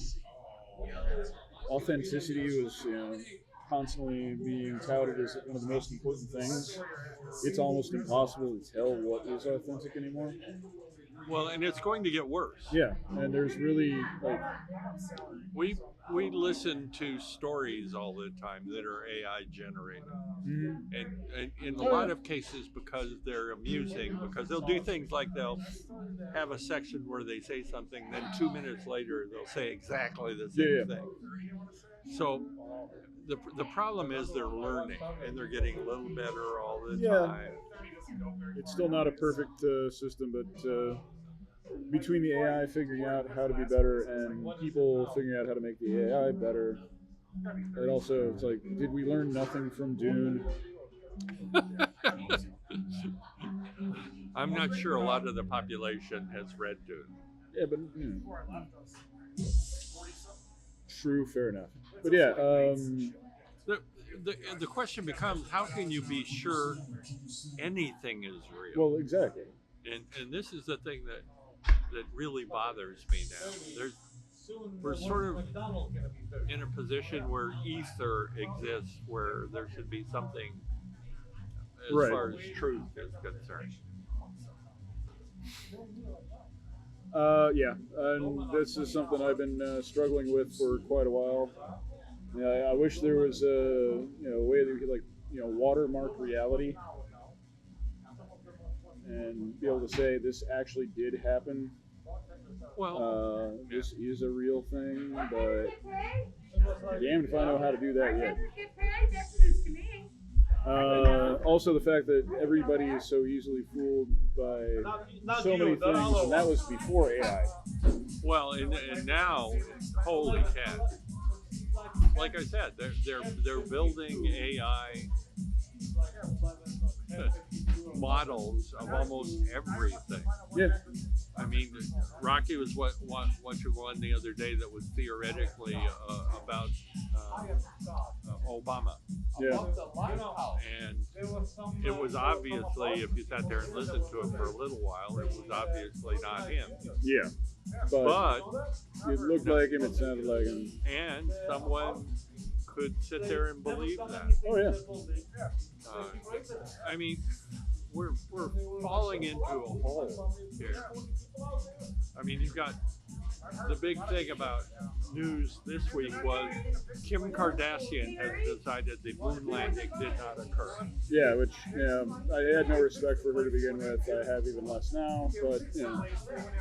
authenticity was constantly being touted as one of the most important things, it's almost impossible to tell what is authentic anymore. Well, and it's going to get worse. Yeah, and there's really like We listen to stories all the time that are AI generated, and in a lot of cases because they're amusing, because they'll do things like they'll have a section where they say something, then 2 minutes later they'll say exactly the same thing. So the problem is they're learning and they're getting a little better all the time. It's still not a perfect system, but between the AI figuring out how to be better and people figuring out how to make the AI better, and also it's like, did we learn nothing from Dune? I'm not sure a lot of the population has read Dune. Yeah, but true, fair enough. But yeah, the question becomes, how can you be sure anything is real? well, exactly. And this is the thing that really bothers me now. We're sort of in a position where ether exists, where there should be something as far as truth is concerned. Yeah, and this is something I've been struggling with for quite a while. I wish there was a way that we could watermark reality and be able to say this actually did happen. Well, this is a real thing, but damned if I know how to do that yet. Also, the fact that everybody is so easily fooled by so many things, and that was before AI. Well, and now, holy cat! Like I said, they're building AI models of almost everything. Yeah. I mean, Rocky was watching one the other day that was theoretically about Obama. Yeah. And it was obviously, if you sat there and listened to it for a little while, it was obviously not him. Yeah. But it looked like him, it sounded like him. And someone could sit there and believe that. Oh, yeah. I mean, we're falling into a hole here. I mean, you've got the big thing about news this week was Kim Kardashian has decided the moon landing did not occur. Yeah, which I had no respect for her to begin with. I have even less now, but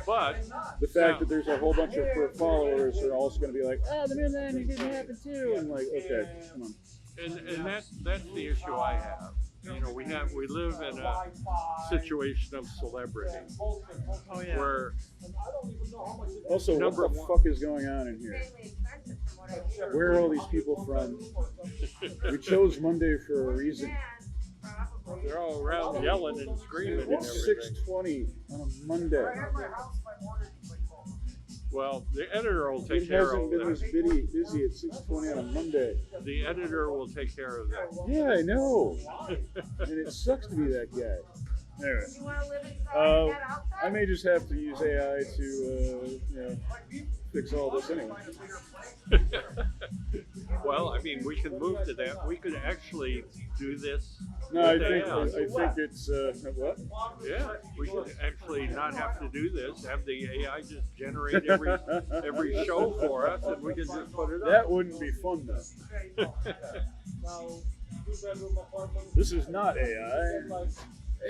But the fact that there's a whole bunch of her followers are also going to be like, the moon landing didn't happen too. I'm like, okay, come on. And that's the issue I have. You know, we live in a situation of celebrity. Oh yeah. Where also, what the fuck is going on in here? Where are all these people from? We chose Monday for a reason. they're all around yelling and screaming. It's and everything. 6:20 on a Monday. Well, the editor will take It care hasn't of been that. this busy at 6:20 on a Monday. The editor will take care of that. Yeah, I know. And it sucks to be that guy. Anyway, You want to live inside that outside? I may just have to use AI to, fix all this anyway. Well, I mean, we can move to that. We could actually do this. No, I with think AI. it's what? Yeah, we could actually not have to do this. Have the AI just generate every show for us, and we can just put it up. That wouldn't be fun though. This is not AI.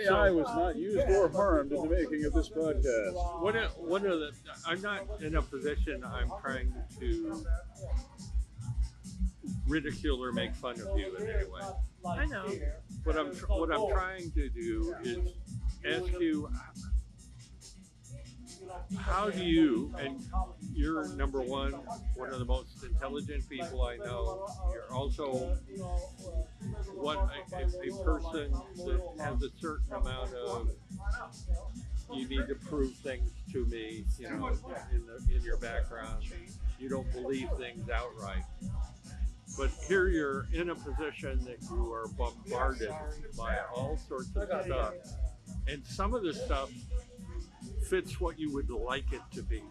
AI was not used or harmed in the making of this podcast. One of the, I'm not in a position I'm trying to ridicule or make fun of you in any way. I know. What I'm trying to do is ask you, how do you, and you're number one of the most intelligent people I know. You're also a person that has a certain amount of, you need to prove things to me, in your background. You don't believe things outright. But here you're in a position that you are bombarded by all sorts of stuff. And some of the stuff fits what you would like it to be.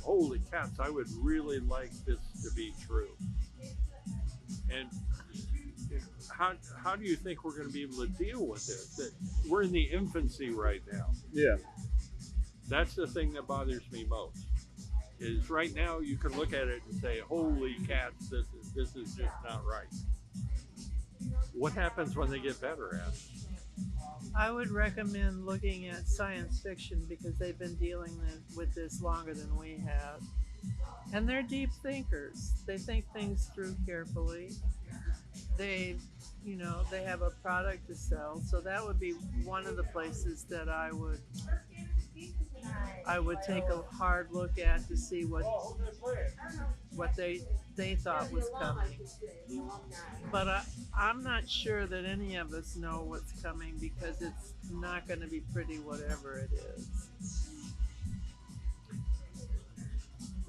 Holy cats, I would really like this to be true. And how do you think we're going to be able to deal with this? That we're in the infancy right now. Yeah. That's the thing that bothers me most. Is right now you can look at it and say, "Holy cats, this is just not right." What happens when they get better at it? I would recommend looking at science fiction because they've been dealing with this longer than we have. And they're deep thinkers. They think things through carefully. They, they have a product to sell. So that would be one of the places that I would take a hard look at to see what they thought was coming. But I'm not sure that any of us know what's coming because it's not going to be pretty, whatever it is.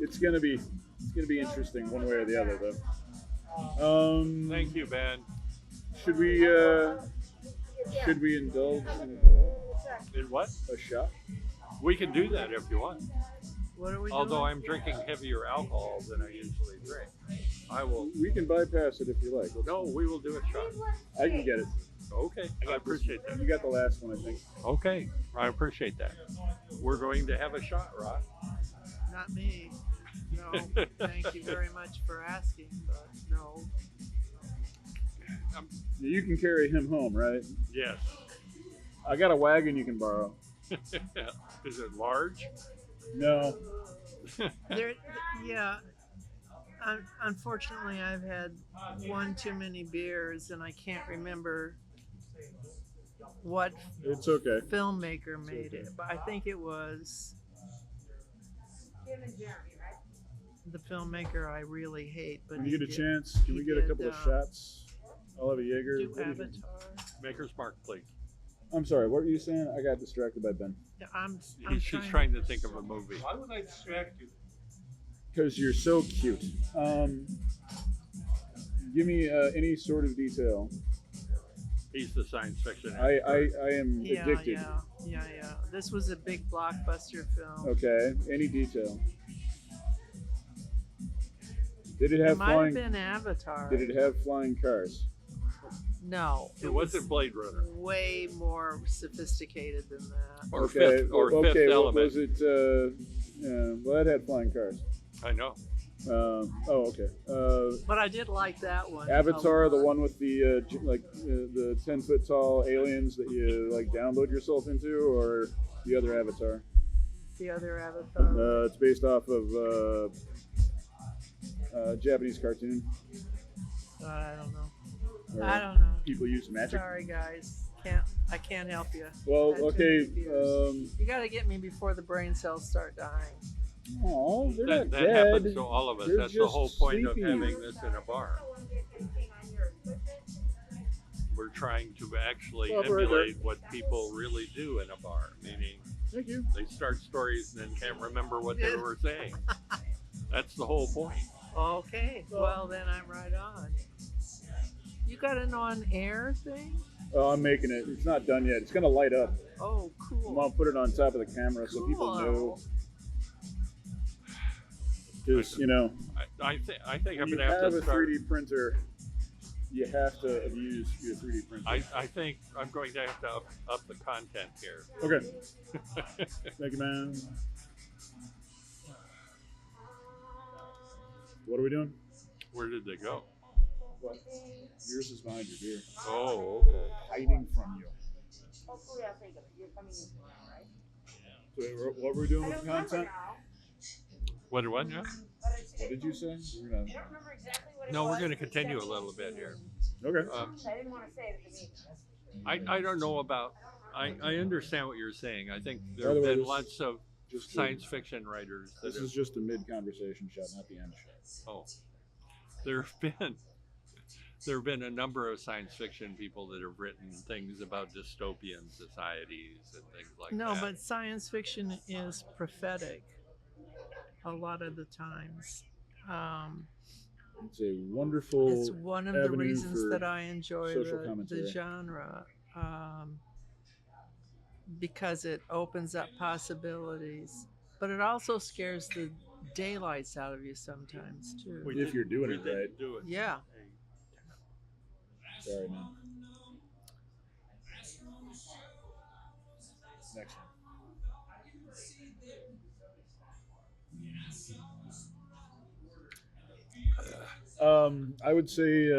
It's gonna be interesting one way or the other, though. Thank you, Ben. Should we indulge In what? a shot? We can do that if you want. What are we Although doing? I'm drinking heavier alcohol than I usually drink. I will. We can bypass it if you like. No, we will do a shot. I can get it. Okay, I appreciate You that. got the last one, I think. Okay, I appreciate that. We're going to have a shot, Rock. Not me. No, thank you very much for asking, but no. You can carry him home, right? Yes. I got a wagon you can borrow. Is it large? No. There, yeah. Unfortunately, I've had one too many beers, and I can't remember what It's okay. filmmaker made it, but I think it was the filmmaker I really hate. But When he you get a did- chance, can he we get a did, couple of shots? I'll have a Jaeger. Do What do you think? Avatar. Maker's Mark, please. I'm sorry, what were you saying? I got distracted by Ben. Yeah, I'm He's just trying to think of a movie. Why would I distract you? Because you're so cute. Give me any sort of detail. He's the science fiction. I expert. am Yeah, addicted. yeah. This was a big blockbuster film. Okay, any detail. Did it It have might have flying? been Avatar. Did it have flying cars? No, It wasn't Blade Runner. way more sophisticated than that. Or Okay, Fifth, or okay. Fifth What Element. was it? Well, it had flying cars. I know. Oh, okay. But I did like that one. Avatar, a the lot. one with the the 10-foot tall aliens that you like download yourself into, or the other Avatar? The other Avatar. It's based off of Japanese cartoon. I don't know. Or I don't know. People use magic. Sorry, guys. I can't help you. Well, Had too okay. many beers. You got to get me before the brain cells start dying. Oh, they're That, not that dead. happens to all of us. They're That's the just whole point sleepy. of having this in a bar. We're trying to actually Well, right there. emulate what people really do in a bar, meaning Thank you. they start stories and then can't remember what they were saying. That's the whole point. Okay. Well, then I'm right on. You got an on-air thing? Oh, I'm making it. It's not done yet. It's gonna light up. Oh, I'm cool. gonna put it on top of the camera so people know. Because I think I'm when you gonna have have to a start. 3D printer, you have to use your 3D printer. I think I'm going to have to up the content here. Okay. Thank you, man. What are we doing? Where did they go? What? Yours is behind your beer. Oh, okay. Hiding from you. Hopefully I'll take it. You're coming in tomorrow, right? So what were we doing I with don't the remember content? now, What? What? Yeah? but it's, What did you say? We're I gonna. don't remember exactly what it No, was. we're going to but continue a it's little bit here. Okay. I didn't want to say it at the meeting. That's for sure. I don't know about. I understand what you're saying. I think there By the have way, been this- lots of Just science fiction writers that This have. is just a mid-conversation shot, not the end shot. Oh, there have been a number of science fiction people that have written things about dystopian societies and things like No, that. but science fiction is prophetic a lot of the times. It's a wonderful. It's one of the avenue reasons for that I enjoy social the commentary. genre. Because it opens up possibilities, but it also scares the daylights out of you sometimes too. If you're doing we it didn't right. do it. Yeah. Sorry, man. Next one. I would say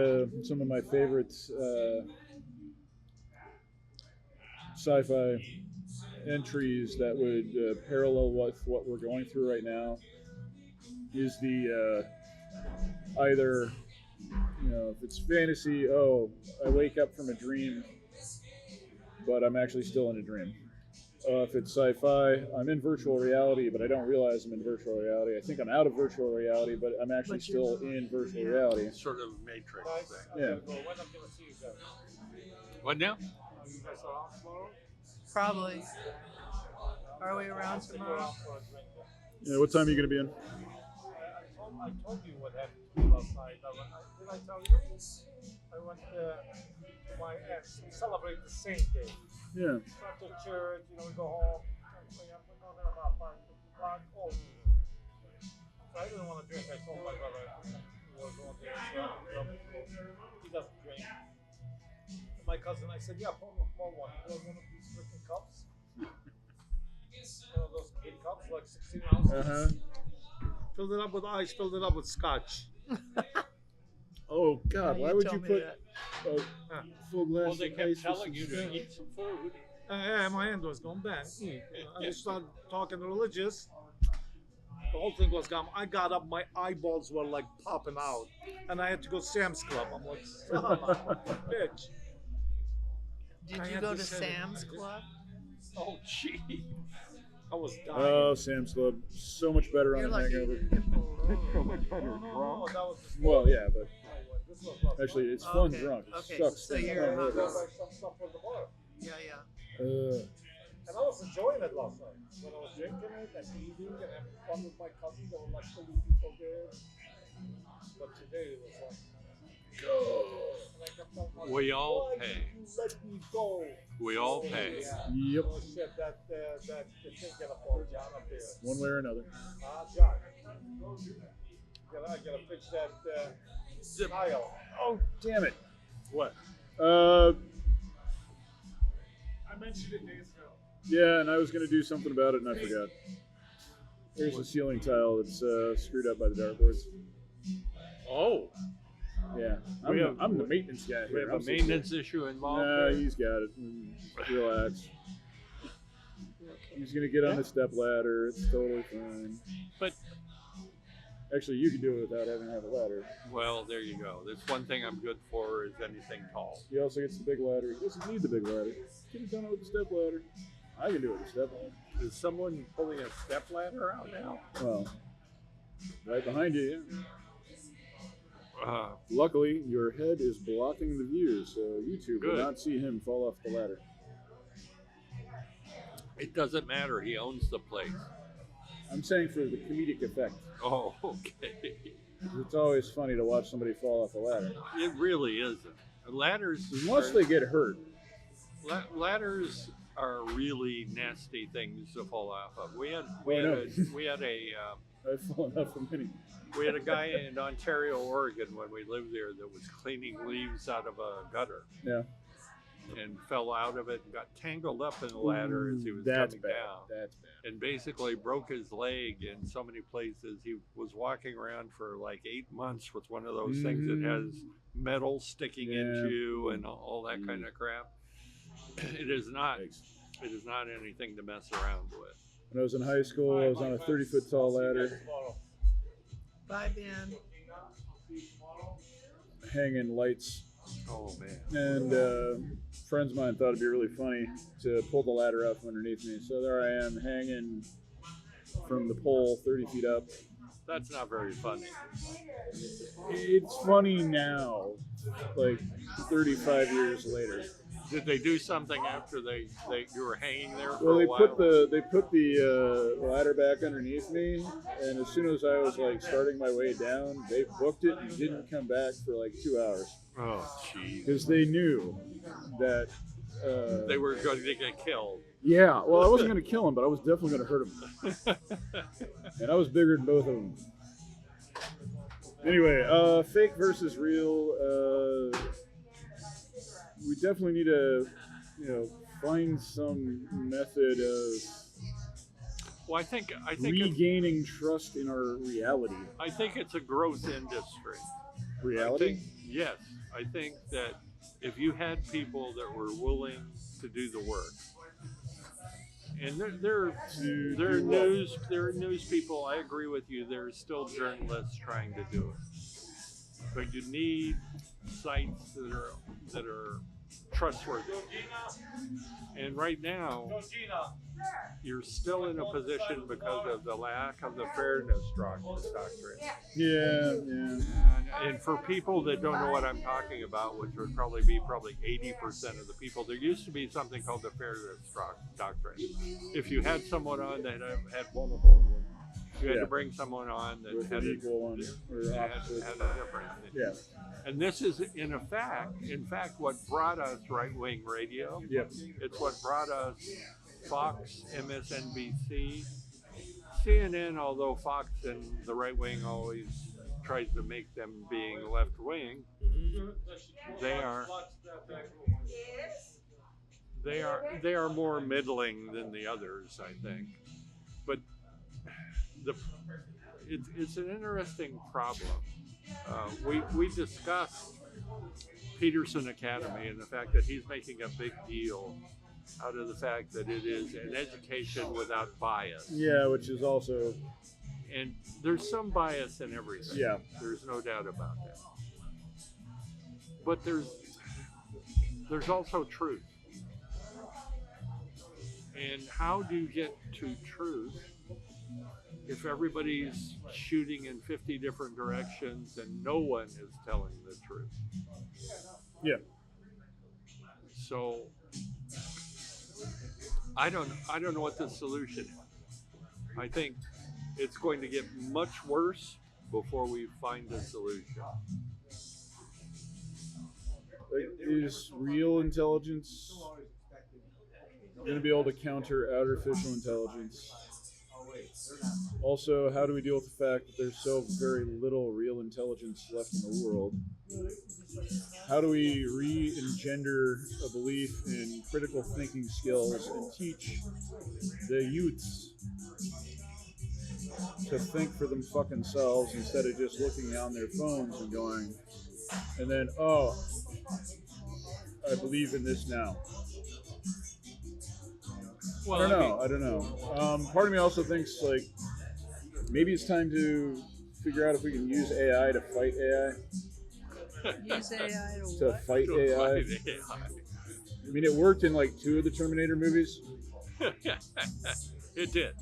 some of my favorite sci-fi entries that would parallel with what we're going through right now is the either, if it's fantasy, I wake up from a dream, but I'm actually still in a dream. If it's sci-fi, I'm in virtual reality, but I don't realize I'm in virtual reality. I think I'm out of virtual reality, but I'm actually still in virtual reality. Sort of Matrix thing. Yeah. What now? Probably. Are we around tomorrow? Yeah. What time are you going to be in? I told you what happened to me last night. Did I tell you? I went to my aunt's. We celebrate the same day. Yeah. Went to church, we go home. We go there about 5 o'clock. Oh. So I didn't want to drink. I told my brother we were going there. So he doesn't drink. And my cousin, I said, yeah, pour one. Pour one of these freaking cups. Those big cups, like 16 ounces. Filled it up with ice, filled it up with scotch. Oh, God, why would you put a full glass Well, they of kept ice? telling you to eat some food. Yeah, my aunt was going back. I started talking religious. The whole thing was gone. I got up, my eyeballs were like popping out. And I had to go to Sam's Club. I'm like, son of a bitch. Did you go to Sam's Club? Oh, gee. I was dying. Oh, Sam's Club. So much better on a hangover. So much better No, that was just Well, yeah, but this was last actually, night. it's fun Okay, drunk. It okay, sucks. so staying you're- hungover. There was some stuff for the bar. Yeah. And I was enjoying it last night. When I was drinking it and eating and having fun with my cousins, there were like 30 people there. But today it was like, and I kept telling myself, We all why pay. did you let me go? We all pay. Yep. Oh shit, that the thing gonna fall down up there. One way or another. John. I gotta fix that tile. Oh, damn it. What? I mentioned it days ago. Yeah, and I was going to do something about it, and I forgot. There's a ceiling tile that's screwed up by the dartboards. Oh, Yeah, I'm the maintenance guy we here. have a maintenance issue involved. Nah, there? he's got it. Relax. He's going to get on the step ladder. It's totally fine. But, Actually, you can do it without having to have a ladder. well, there you go. That's one thing I'm good for is anything tall. He also gets the big ladder. He doesn't need the big ladder. He can have done it with the step ladder. I can do it with the step ladder. Is someone pulling a step ladder out now? Well, right behind you, yeah. Uh, Luckily, your head is blocking the view, so YouTube will Good. not see him fall off the ladder. it doesn't matter. He owns the place. I'm saying for the comedic effect. Oh, okay. It's always funny to watch somebody fall off a ladder. It really isn't. Ladders. Unless they get hurt. Ladders are really nasty things to fall off of. We had I've fallen off of many. we had a guy in Ontario, Oregon, when we lived there, that was cleaning leaves out of a gutter Yeah. and fell out of it and got tangled up in the ladder as he was That's coming bad. down, That's bad. and basically broke his leg in so many places. He was walking around for like 8 months with one of those things that has metal sticking into you and all that kind of crap. It is not. Thanks. It is not anything to mess around with. When I was in high school, I was on a 30-foot tall ladder, Bye, Ben. hanging lights. Oh man. And friends of mine thought it'd be really funny to pull the ladder up from underneath me. So there I am, hanging from the pole 30 feet up. That's not very funny. It's funny now, like 35 years later. Did they do something after you were hanging there for Well, a while? they put the ladder back underneath me, and as soon as I was like starting my way down, they booked it and didn't come back for like 2 hours Oh, jeez. because they knew that. They were going to get killed. Yeah, well, I wasn't going to kill him, but I was definitely going to hurt him, and I was bigger than both of them. Anyway, fake versus real. We definitely need to, find some method of Well, I think regaining trust in our reality. it's a growth industry. reality. Yes, I think that if you had people that were willing to do the work, and there are news people. I agree with you. There are still journalists trying to do it, but you need sites that are trustworthy. And right now, you're still in a position because of the lack of the fairness doctrine. Yeah. And for people that don't know what I'm talking about, which would probably be 80% of the people, there used to be something called the fairness doctrine. If you had someone on that had multiple, you had to bring someone on that With had an equal one or opposite. had a different. Yeah. And this is, in fact, what brought us right-wing radio. Yep. It's what brought us Fox, MSNBC, CNN, although Fox and the right wing always tries to make them being left wing, they are more middling than the others, I think. But it's an interesting problem. We discussed Peterson Academy and the fact that he's making a big deal out of the fact that it is an education without bias. Yeah, which is also... And there's some bias in everything. Yeah. There's no doubt about that. But there's also truth. And how do you get to truth if everybody's shooting in 50 different directions and no one is telling the truth? Yeah. So I don't know what the solution is. I think it's going to get much worse before we find a solution. Is real intelligence going to be able to counter artificial intelligence? Also, how do we deal with the fact that there's so very little real intelligence left in the world? How do we re-engender a belief in critical thinking skills and teach the youths to think for them fucking selves instead of just looking on their phones and going, and then, oh, I believe in this now. Well, I don't know. Part of me also thinks, like, maybe it's time to figure out if we can use AI to fight AI. Use AI To what? fight AI. I mean, it worked in like 2 of the Terminator movies. It did.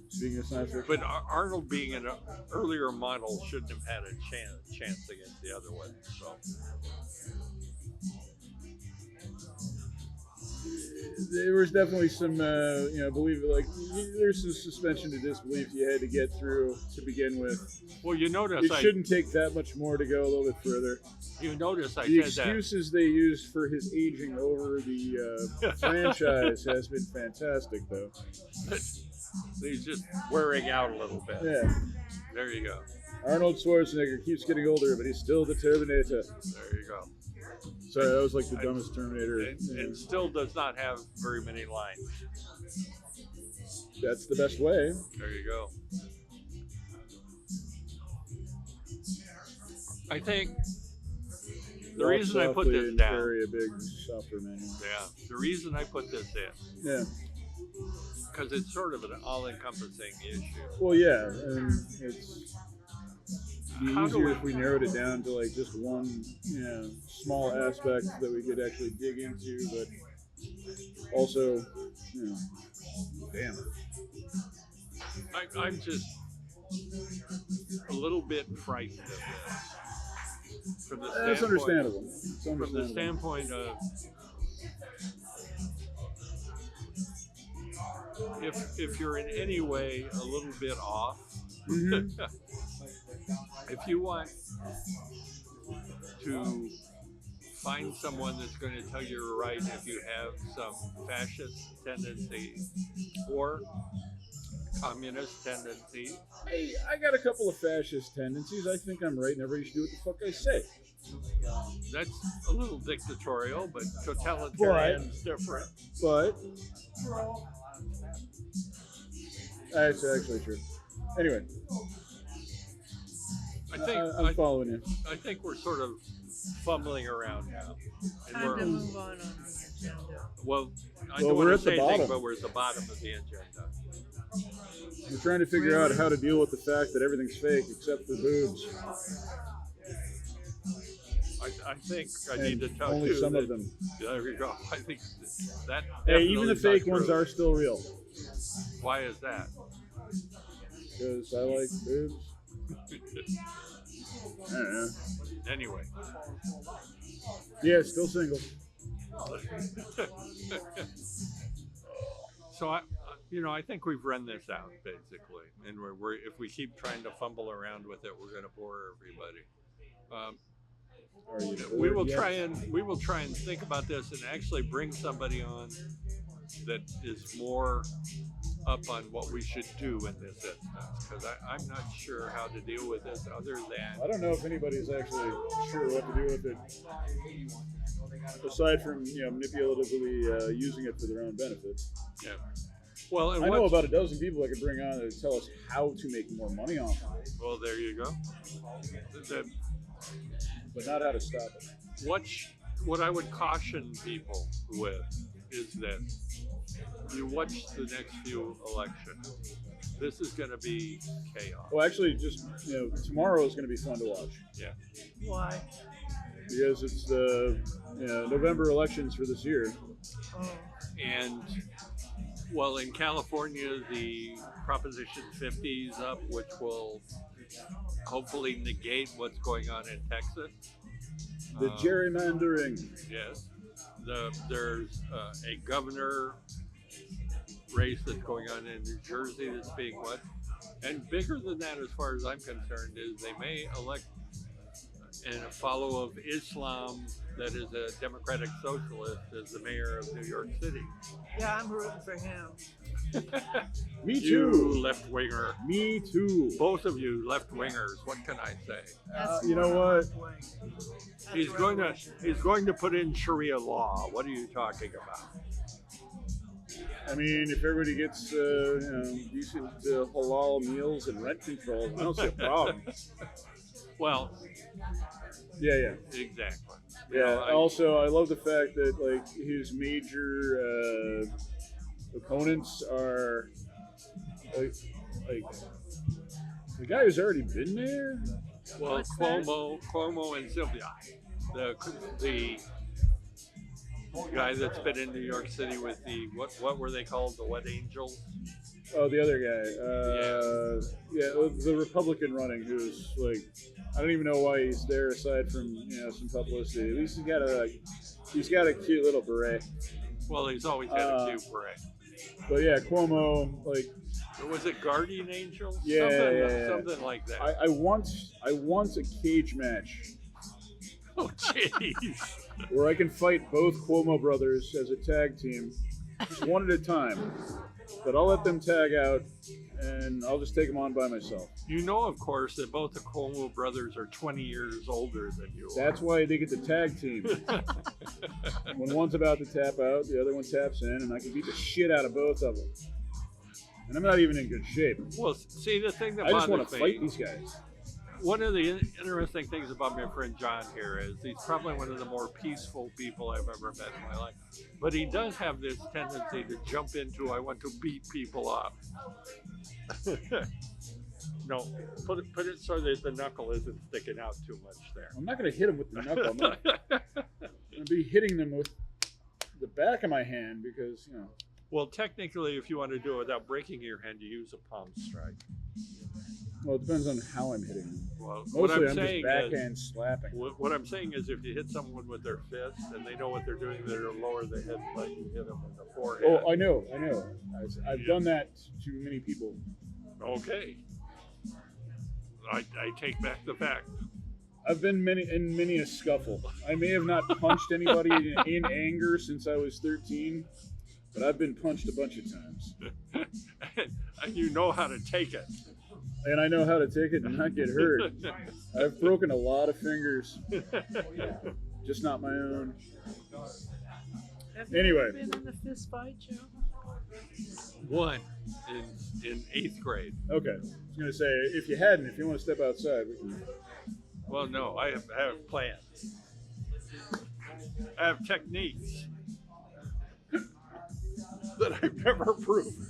Speaking of science fiction. But Arnold, being an earlier model, shouldn't have had a chance against the other one. So. There was definitely some, believe it, like, there's some suspension of disbelief you had to get through to begin with. Well, you notice it shouldn't take that much more to go a little bit further. You notice I the said that. excuses they used for his aging over the franchise has been fantastic, though. He's just wearing out a little bit. Yeah. There you go. Arnold Schwarzenegger keeps getting older, but he's still the Terminator. There you go. Sorry, that was like the dumbest Terminator. And still does not have very many lines. That's the best way. There you go. I think the reason I put this down. Carry a big software manual. Yeah, the reason I put this in. Yeah. Because it's sort of an all-encompassing issue. Well, yeah, and it's be easier if we narrowed it down to like just one, small aspect that we could actually dig into, but also, damn. I'm just a little bit frightened of this. That's understandable. From the standpoint of if you're in any way a little bit off, if you want to find someone that's going to tell you you're right if you have some fascist tendency or communist tendency. Hey, I got a couple of fascist tendencies. I think I'm right and everybody should do what the fuck I say. That's a little dictatorial, but totalitarian's different. But that's actually true. Anyway, I'm following you. I think we're sort of fumbling around now. And Time to move on the agenda. Well, I Well, don't we're want at to the say anything, bottom. but we're at the bottom of the agenda. We're trying to figure out how to deal with the fact that everything's fake except for boobs. I think I And need to tell only you some that, of them. There we go. I think that Hey, even the definitely is fake not ones true. are still real. Why is that? Because I like boobs. I don't know. Anyway. Yeah, still single. So I think we've run this out basically, and we're if we keep trying to fumble around with it, we're going to bore everybody. Are you We bored will yet? try and think about this and actually bring somebody on that is more up on what we should do in this instance, because I'm not sure how to deal with this other than I don't know if anybody's actually sure what to do with it, aside from manipulatively using it for their own benefit. yeah. Well, and I know about a dozen people I could bring on to tell us how to make more money off of it, Well, there you go. but not how to stop it. What I would caution people with is that you watch the next few elections. This is going to be chaos. Well, actually, just tomorrow is going to be fun to watch Yeah. Why? because it's the November elections for this year. Oh, And well, in California, the Proposition 50 is up, which will hopefully negate what's going on in Texas. The gerrymandering. Yes. There's a governor race that's going on in New Jersey that's being what? And bigger than that, as far as I'm concerned, is they may elect a follow of Islam that is a democratic socialist as the mayor of New York City. yeah, I'm rooting for him. Me You too. left winger. Me too. Both of you left wingers. What can I say? That's You know more what? right-wing. That's He's going revolutionary. to put in Sharia law. What are you talking about? I mean, if everybody gets decent halal meals and rent control, I don't see a problem. Well, Yeah. exactly. Yeah. Also, I love the fact that like his major opponents are like the guy who's already been there. Well, What's that? Cuomo and Sylvia, the guy that's been in New York City with the what were they called? The what angels? Oh, the other guy. The Republican running, who's like, I don't even know why he's there aside from some publicity. At least he's got a cute little beret. Well, he's always had a cute beret. But yeah, Cuomo, like, Was it Guardian Angel? Yeah, yeah. Something like that. I want a cage match Oh, jeez. where I can fight both Cuomo brothers as a tag team, just one at a time. But I'll let them tag out, and I'll just take them on by myself. You know, of course, that both the Cuomo brothers are 20 years older than you are. That's why they get the tag team. When one's about to tap out, the other one taps in, and I can beat the shit out of both of them. And I'm not even in good shape. Well, see, the thing that I just want bothers to me, fight these guys. one of the interesting things about my friend John here is he's probably one of the more peaceful people I've ever met in my life. But he does have this tendency to jump into, I want to beat people up. No, put it so that the knuckle isn't sticking out too much there. I'm not going to hit them with the knuckle. I'm going to be hitting them with the back of my hand because, Well, technically, if you want to do it without breaking your hand, you use a palm strike. well, it depends on how I'm hitting them. Well, what Mostly I'm I'm saying just is, backhand slapping. what I'm saying is, if you hit someone with their fist and they know what they're doing, they'll lower the head like you hit them in the forehead. Oh, I know. I've done that to many people. Okay. I take back the fact. I've been in many a scuffle. I may have not punched anybody in anger since I was 13, but I've been punched a bunch of times. And you know how to take it. And I know how to take it and not get hurt. I've broken a lot of fingers, just not my own. Have you Anyway. ever been in a fist fight, Joe? One in 8th grade. Okay. I was gonna say if you hadn't, if you want to step outside, we can. Well, no, I have plans. I have techniques that I've never proven.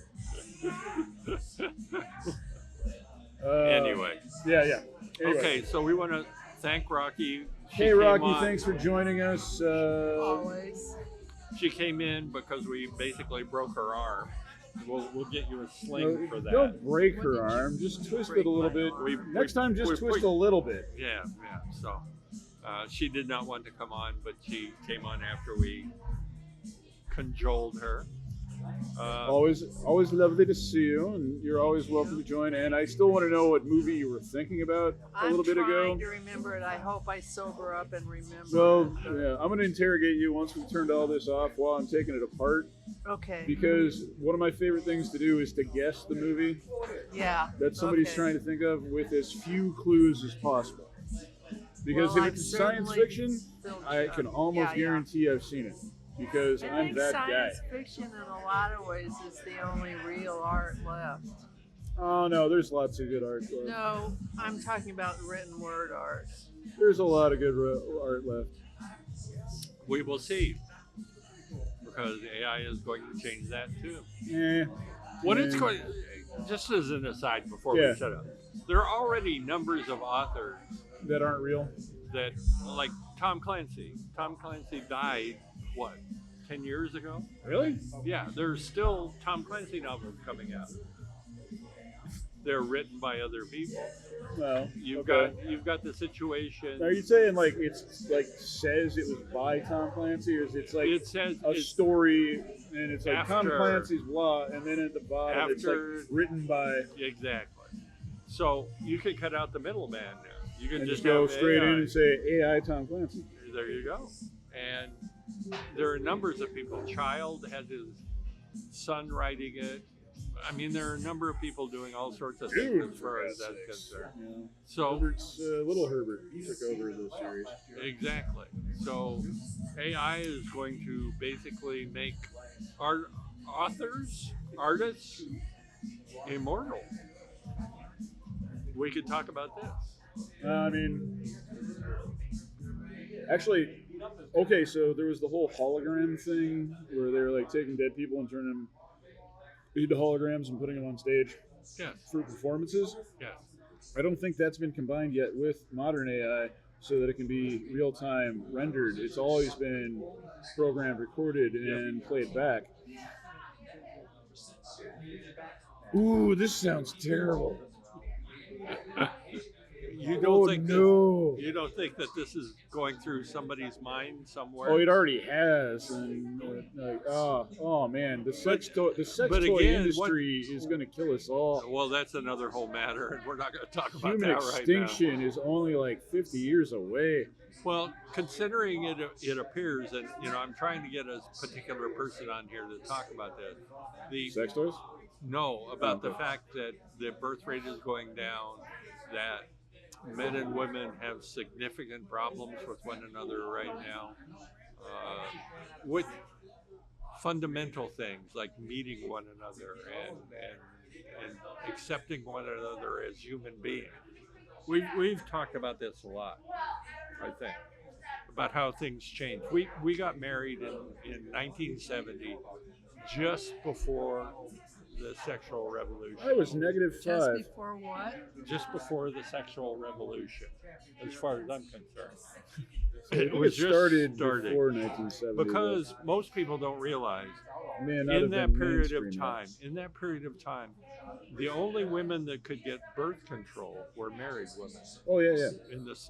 Anyway. Yeah. Anyway. Okay, so we want to thank Rocky. She Hey, came Rocky, on. thanks for joining us. Always. She came in because we basically broke her arm. We'll get you a sling for that. Don't break her arm. Just twist it a little bit. Next time, just twist a little bit. Yeah. So she did not want to come on, but she came on after we cajoled her. Always lovely to see you, and you're always welcome to join. And I still want to know what movie you were thinking about a little bit ago. I'm trying to remember it. I hope I sober up and remember. Well, yeah, I'm going to interrogate you once we've turned all this off while I'm taking it apart. Okay. Because one of my favorite things to do is to guess the movie that somebody's trying to think of with as few clues as possible. Because if it's science fiction, I can almost guarantee I've seen it. Because I'm that guy. Science fiction, in a lot of ways, is the only real art left. Oh no, there's lots of good art. No, I'm talking about written word art. There's a lot of good art left. We will see, because AI is going to change that too. It's going, just as an aside before we shut up, there are already numbers of authors that aren't real. That, like Tom Clancy. Tom Clancy died, what, 10 years ago? Really? Yeah, there's still Tom Clancy novels coming out. They're written by other people. Well, you've got the situation. Are you saying like it's like says it was by Tom Clancy, or is it like it says a story and it's like Tom Clancy's blah, and then at the bottom it's like written by exactly. So you can cut out the middleman now. You can just go have straight AI. in and say AI Tom Clancy. There you go. And there are numbers of people. Child has his son writing it. I mean, there are a number of people doing all sorts of things as far as that's concerned. Yeah. So Herbert's little Herbert took over the series. Exactly. So AI is going to basically make artists, immortal. We could talk about this. I mean, actually, okay, so there was the whole hologram thing where they were like taking dead people and turning them into holograms and putting them on stage for performances. Yeah. I don't think that's been combined yet with modern AI so that it can be real-time rendered. It's always been programmed, recorded, and played back. Ooh, this sounds terrible. You don't think that this is going through somebody's mind somewhere? Oh, it already has, and oh man, the sex toy industry is going to kill us all. Well, that's another whole matter, and we're not going to talk about Human that right now. extinction is only like 50 years away. Well, considering it appears, and I'm trying to get a particular person on here to talk about this. The sex toys? No, about the fact that the birth rate is going down, that men and women have significant problems with one another right now, with fundamental things like meeting one another and accepting one another as human beings. We've talked about this a lot, I think, about how things change. We got married in 1970, just before the sexual revolution. I was -5. Just before what? Just before the sexual revolution, as far as I'm concerned. It was started before 1970. Because most people don't realize in that period of time, the only women that could get birth control were married women. Oh yeah.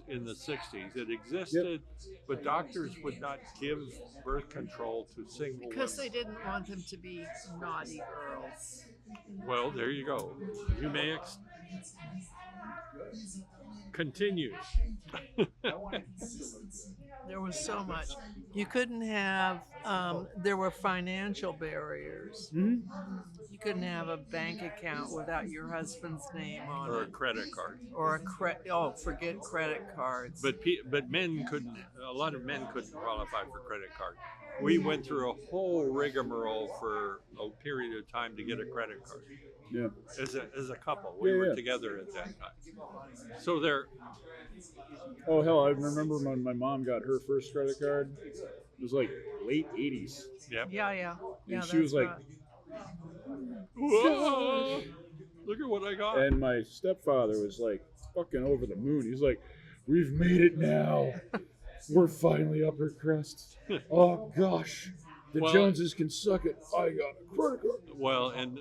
In the 60s, it existed, but doctors would not give birth control to single because women. they didn't want them to be naughty girls. Well, there you go. You may continue. There was so much. You couldn't have. There were financial barriers. Hmm. You couldn't have a bank account without your husband's name on Or a it, credit card. or a forget credit cards. But men couldn't. A lot of men couldn't qualify for credit card. We went through a whole rigmarole for a period of time to get a credit card. Yeah. As a couple, we were together at that time. So there. Oh hell, I remember when my mom got her first credit card. It was like late '80s. Yep. Yeah. And she was like, right. Whoa! Look at what I got. and my stepfather was like fucking over the moon. He's like, "We've made it now. We're finally upper crust. Oh gosh, the Well- Joneses can suck it. I got a credit card." Well, and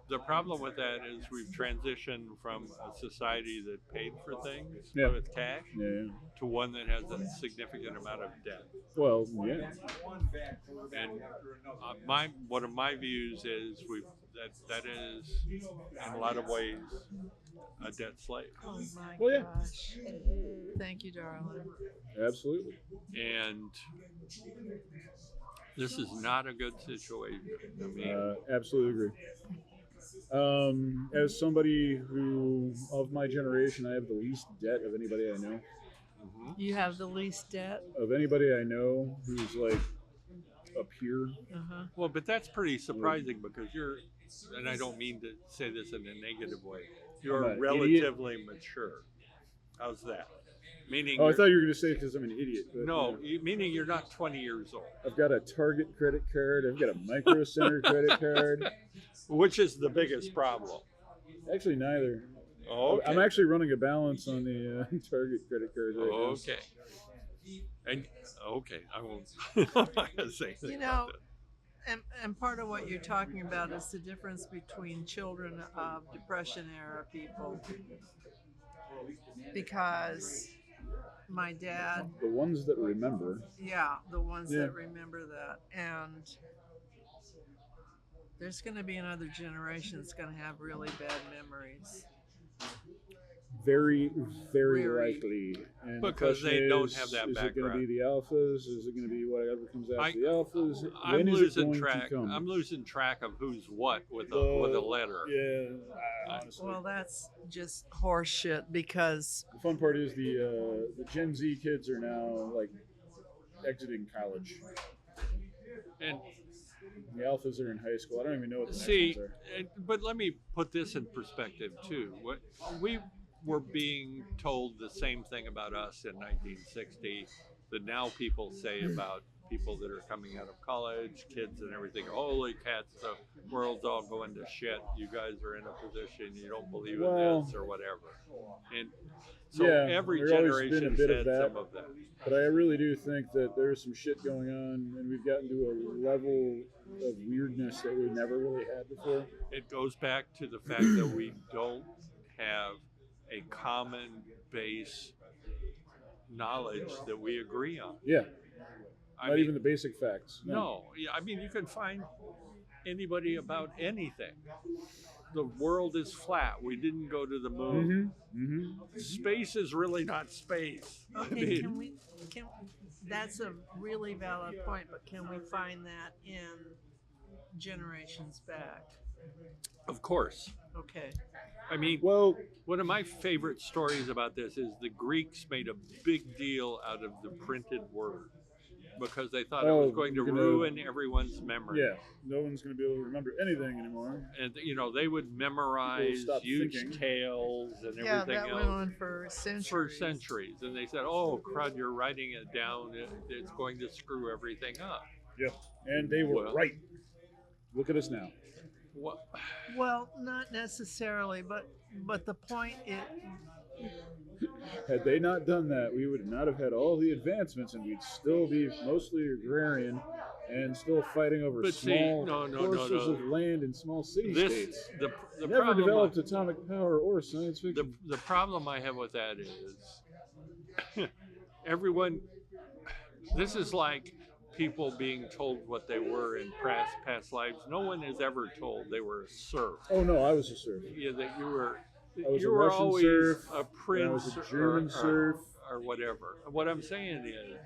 the problem with that is we've transitioned from a society that paid for things Yeah. with cash Yeah. to one that has a significant amount of debt. Well, yeah. And one of my views is that is in a lot of ways a debt slave, Oh my Well, yeah. gosh. Thank you, darling. Absolutely. and this is not a good situation. I mean, Absolutely agree. As somebody who of my generation, I have the least debt of anybody I know. You have the least debt. Of anybody I know who's like a peer. Uh-huh. well, but that's pretty surprising because you're, and I don't mean to say this in a negative way, I'm you're not an relatively mature. How's that? Meaning, Oh, I you're- thought you were going to say because I'm an idiot. But, no, meaning you're not 20 years old, I've got a Target credit card. I've got a Micro Center credit card. which is the biggest problem. Actually, neither. Okay. I'm actually running a balance on the Target credit card right now. Okay. And okay, I won't. I'm not gonna say anything You know, about and part of what you're talking about is the difference between children of Depression era people. Because my dad, The ones that remember. yeah, the ones Yeah. that remember that. And there's going to be another generation that's going to have really bad memories. Very, very Very. likely. And Because the they question don't is, have that Is it going to be background. the alphas? Is it going to be whatever comes after I- the alphas? I'm When is it losing going track. to come? I'm losing track of who's what with a letter. Yeah, honestly. Well, that's just horse shit because The fun part is the Gen Z kids are now like exiting college. And The alphas are in high school. I don't even know what the see, next ones are. but let me put this in perspective too. What we were being told the same thing about us in 1960 that now people say about people that are coming out of college, kids and everything. Holy cats, the world's all going to shit. You guys are in a position you don't believe in Well, this or whatever. And so yeah, every there's always been a generation bit of said that. some of that. But I really do think that there's some shit going on, and we've gotten to a level of weirdness that we never really had before. It goes back to the fact that we don't have a common base knowledge that we agree on. Yeah, I not mean, even the basic facts. no, yeah, I mean you can find anybody about anything. The world is flat. We didn't go to the moon. Mm-hmm. Mm-hmm. Space is really not space. I okay, mean, can that's a really valid point, but can we find that in generations back? of course. Okay. I mean, Well, one of my favorite stories about this is the Greeks made a big deal out of the printed word because they thought it was going to you're gonna- ruin everyone's memory. yeah, no one's going to be able to remember anything anymore. And they would memorize stop huge thinking. tales and Yeah, everything that else went on for centuries. for centuries. And they said, "Oh, crud, you're writing it down. It's going to screw everything up." Yeah, and they were Well- right. Look at us now. What? Well, not necessarily, but the point is, Had they not done that, we would not have had all the advancements, and we'd still be mostly agrarian and still fighting over But see, small no, parcels no. of land in small city This states. the Never problem. developed atomic power or science fiction. The problem I have with that is everyone. This is like people being told what they were in past lives. No one is ever told they were a serf. Oh no, I was a serf. Yeah, that you were. I was You a were Russian always serf, a and I prince was a German serf. or whatever. What I'm saying is,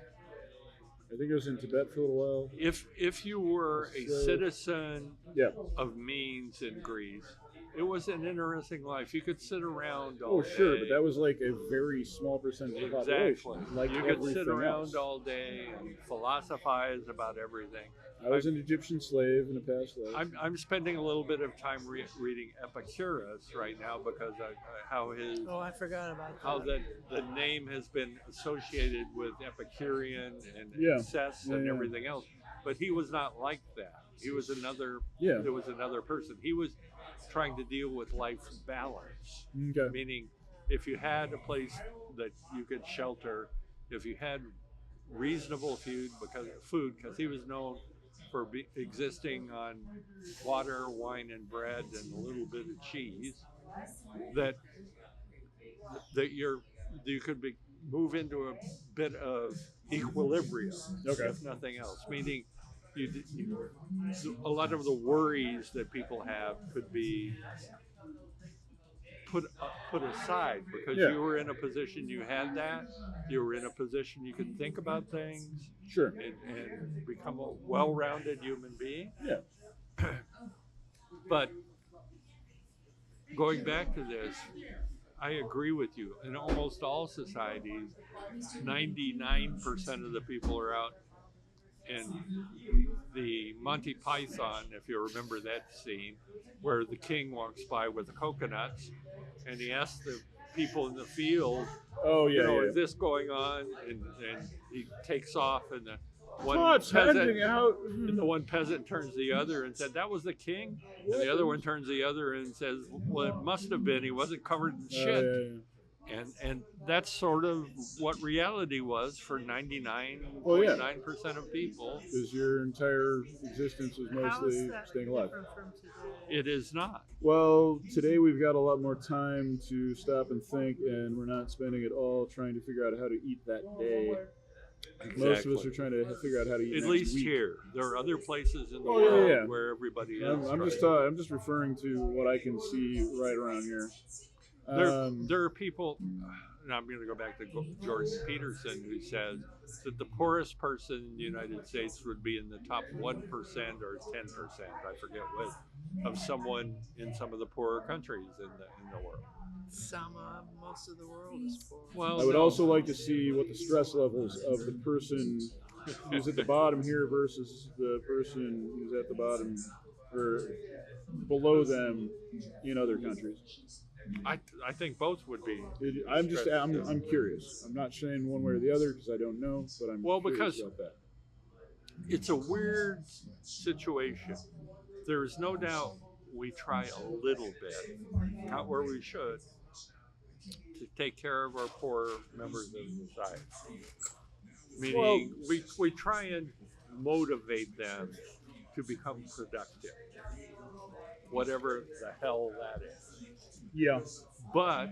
I think I was in Tibet for a little while. If you were a Slave. citizen Yeah. of means in Greece, it was an interesting life. You could sit around all Oh, sure, day. but that was like a very small percentage of the Exactly. population. Like You could sit everything around else. all day and philosophize about everything. I was an Egyptian slave in a past life. I'm spending a little bit of time reading Epicurus right now because how his Oh, I forgot about how that. the name has been associated with Epicurean and Yeah. excess Yeah, and yeah. everything else. But he was not like that. He was another. Yeah. There was another person. He was trying to deal with life balance, Okay. meaning if you had a place that you could shelter, if you had reasonable food because he was known for existing on water, wine, and bread, and a little bit of cheese. That you could move into a bit of equilibrium, Okay. if nothing else. Meaning, a lot of the worries that people have could be put aside because Yeah. you were in a position you had that. You were in a position you could think about things Sure. and become a well-rounded human being. Yeah. But going back to this, I agree with you. In almost all societies, 99% of the people are out. And the Monty Python, if you remember that scene, where the king walks by with the coconuts, and he asks the people in the field, Oh yeah. Yeah. is this going on? And he takes off, and Tots handing out. the one peasant turns to the other and said, "That was the king." And the other one turns to the other and says, "Well, it must have been. He wasn't covered in shit." Yeah. And that's sort of what reality was for 99.9% of people. Because your entire existence was How is mostly that staying alive. different from today? It is not. Well, today we've got a lot more time to stop and think, and we're not spending it all trying to figure out how to eat that day. Most of us are trying to figure out how to eat At next least week. here. There are other places in the Oh, yeah, world yeah. where everybody is. I'm just referring to what I can see right around here. There are people, and I'm going to go back to Jordan Peterson, who says that the poorest person in the United States would be in the top 1% or 10%, I forget what, of someone in some of the poorer countries in the world. Most of the world is poor. Well, I would also like to see what the stress levels of the person who's at the bottom here versus the person who's at the bottom or below them in other countries. I think both would be. I'm curious. I'm not saying one way or the other because I don't know, but I'm curious about that. It's a weird situation. There is no doubt we try a little bit, not where we should, to take care of our poor members of society. Meaning, we try and motivate them to become productive, whatever the hell that is. Yeah. But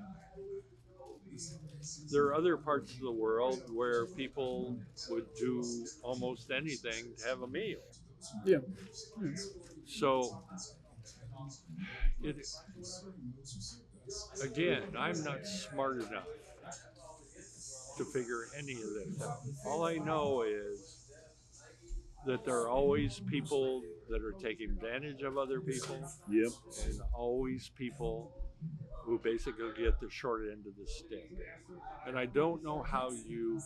there are other parts of the world where people would do almost anything to have a meal. Yeah. So, again, I'm not smart enough to figure any of this out. All I know is that there are always people that are taking advantage of other people. Yep. And always people who basically get the short end of the stick. And I don't know how you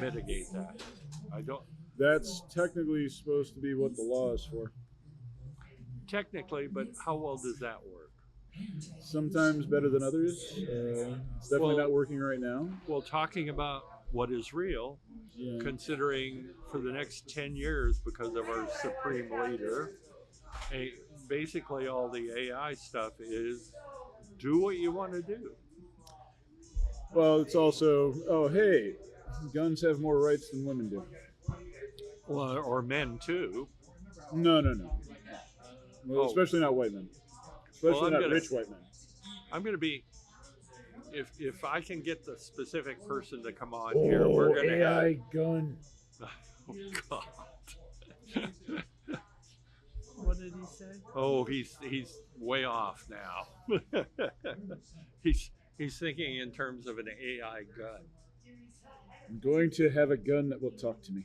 mitigate that. I don't. That's technically supposed to be what the law is for. Technically, but how well does that work? Sometimes better than others. It's definitely not working right now. Well, talking about what is real, considering for the next 10 years, because of our supreme leader, basically all the AI stuff is do what you want to do. Well, it's also, hey, guns have more rights than women do. Well, or men too. No. Well, especially not white men. Especially not rich white men. I'm going to be, if I can get the specific person to come on here, we're going to have AI gun. Oh God. What did he say? Oh, he's way off now. he's thinking in terms of an AI gun. I'm going to have a gun that will talk to me.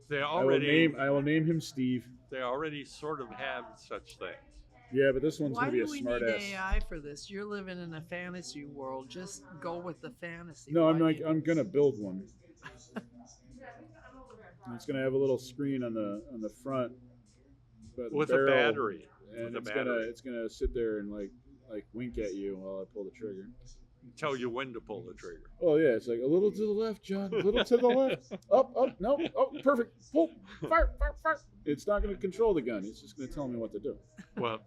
They I already will name him Steve. they already sort of have such things. Yeah, but this one's Why gonna be do a we smart need ass. AI for this? You're living in a fantasy world. Just go with the fantasy. No, I'm Why like do you- I'm gonna build one. And it's gonna have a little screen on the front, but the With a barrel, battery. and With a it's battery. gonna sit there and like wink at you while I pull the trigger. Tell you when to pull the trigger. Oh yeah, it's like a little to the left, John. A little to the left. Up, no. Oh, perfect. Pull. Fire, fire, fire. It's not going to control the gun. It's just going to tell me what to do. Well,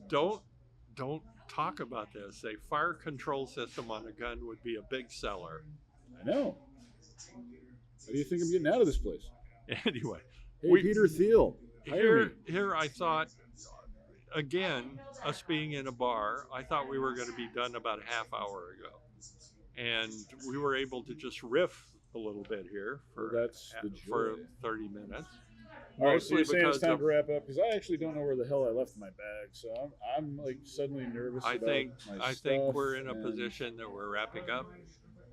don't talk about this. A fire control system on a gun would be a big seller. I know. How do you think I'm getting out of this place? Anyway, Hey, Peter Thiel, hire me. here I thought, again, us being in a bar, I thought we were going to be done about a half hour ago. And we were able to just riff a little bit here for, Well, that's the for joy. 30 minutes. All right, so Mostly you're saying it's because time to wrap up because I actually don't know where the hell I left my bag, so I'm like suddenly nervous I about think my I stuff. think we're in a and position that we're wrapping up.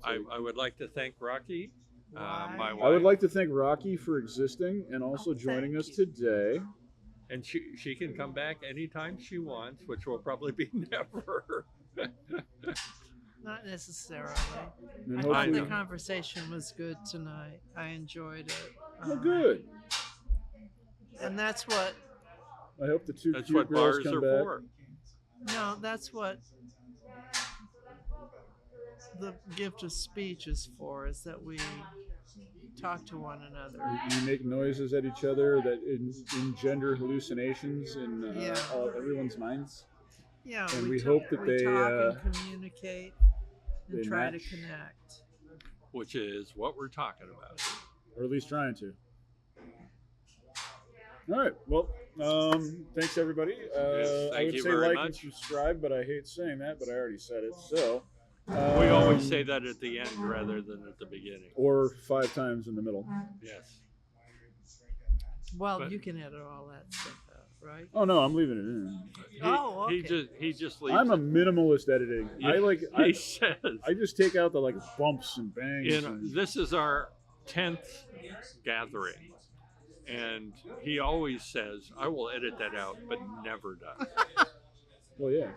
I would like to thank Rocky, Why? my wife. I would like to thank Rocky for existing and also Oh, joining thank us you. today. And she can come back anytime she wants, which will probably be never. Not necessarily. And I I thought the know. conversation was good tonight. I enjoyed it. Oh, good. And that's what. I hope the two That's cute what girls bars come are back. for. No, that's what the gift of speech is for. Is that we talk to one another. We make noises at each other that engender hallucinations in Yeah. everyone's minds. Yeah, And we talk, hope that we they, talk and communicate and they try match. to connect. Which is what we're talking about. Or at least trying to. All right. Well, thanks everybody. Yes, I thank would you say very like much. and subscribe, but I hate saying that, but I already said it. So We always say that at the end rather than at the beginning. or 5 times in the middle. Yes. Well, But- you can edit all that stuff out, right? Oh no, I'm leaving it in. Oh, okay. He just leaves. I'm a it. minimalist editing. He says. I just take out the like bumps and bangs. You know, and, this is our 10th gathering, and he always says, "I will edit that out," but never does. well, yeah.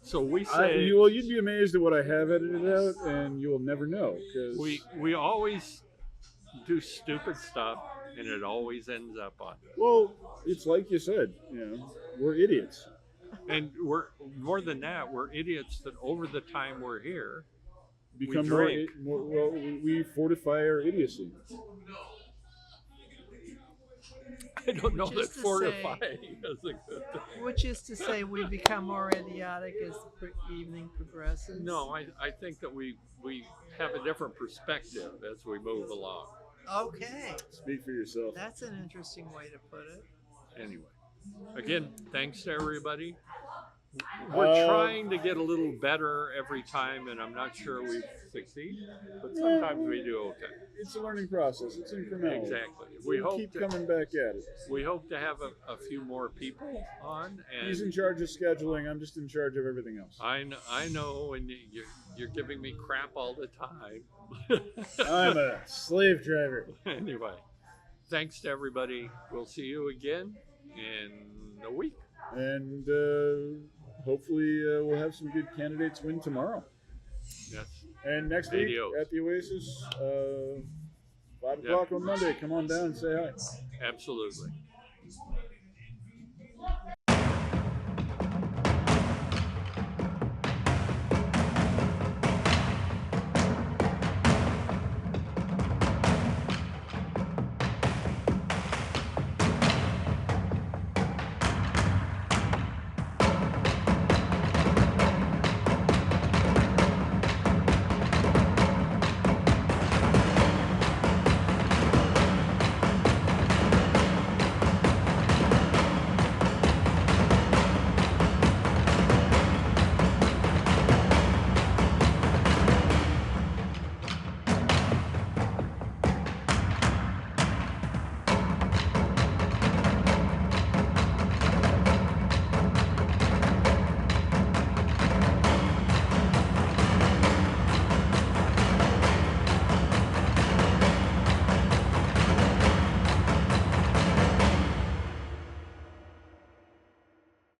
So we say You'd be amazed at what I have edited out, and you will never know because we always do stupid stuff, and it always ends up on. well, it's like you said, we're idiots. And we're more than that. We're idiots that over the time we're here, Become drink. well, we fortify our idiocy. I don't know Which that is to fortify is a good thing. Which is to say, we become more idiotic as the evening progresses. No, I think that we have a different perspective as we move along. Okay, Speak for yourself. that's an interesting way to put it. Anyway, again, thanks to everybody. We're trying to get a little better every time, and I'm not sure we succeed, but sometimes we do okay. It's a learning process. It's incremental. Exactly. We'll keep coming back at it. We hope to have a few more people on, He's in and charge of scheduling. I'm just in charge of everything else. I know, and you're giving me crap all the time. I'm a slave driver. Anyway, thanks to everybody. We'll see you again in a week. And hopefully we'll have some good candidates win tomorrow. Yes. And next week Adios. at the Oasis, 5 Yep. o'clock on Monday. Come on down and say hi. Absolutely.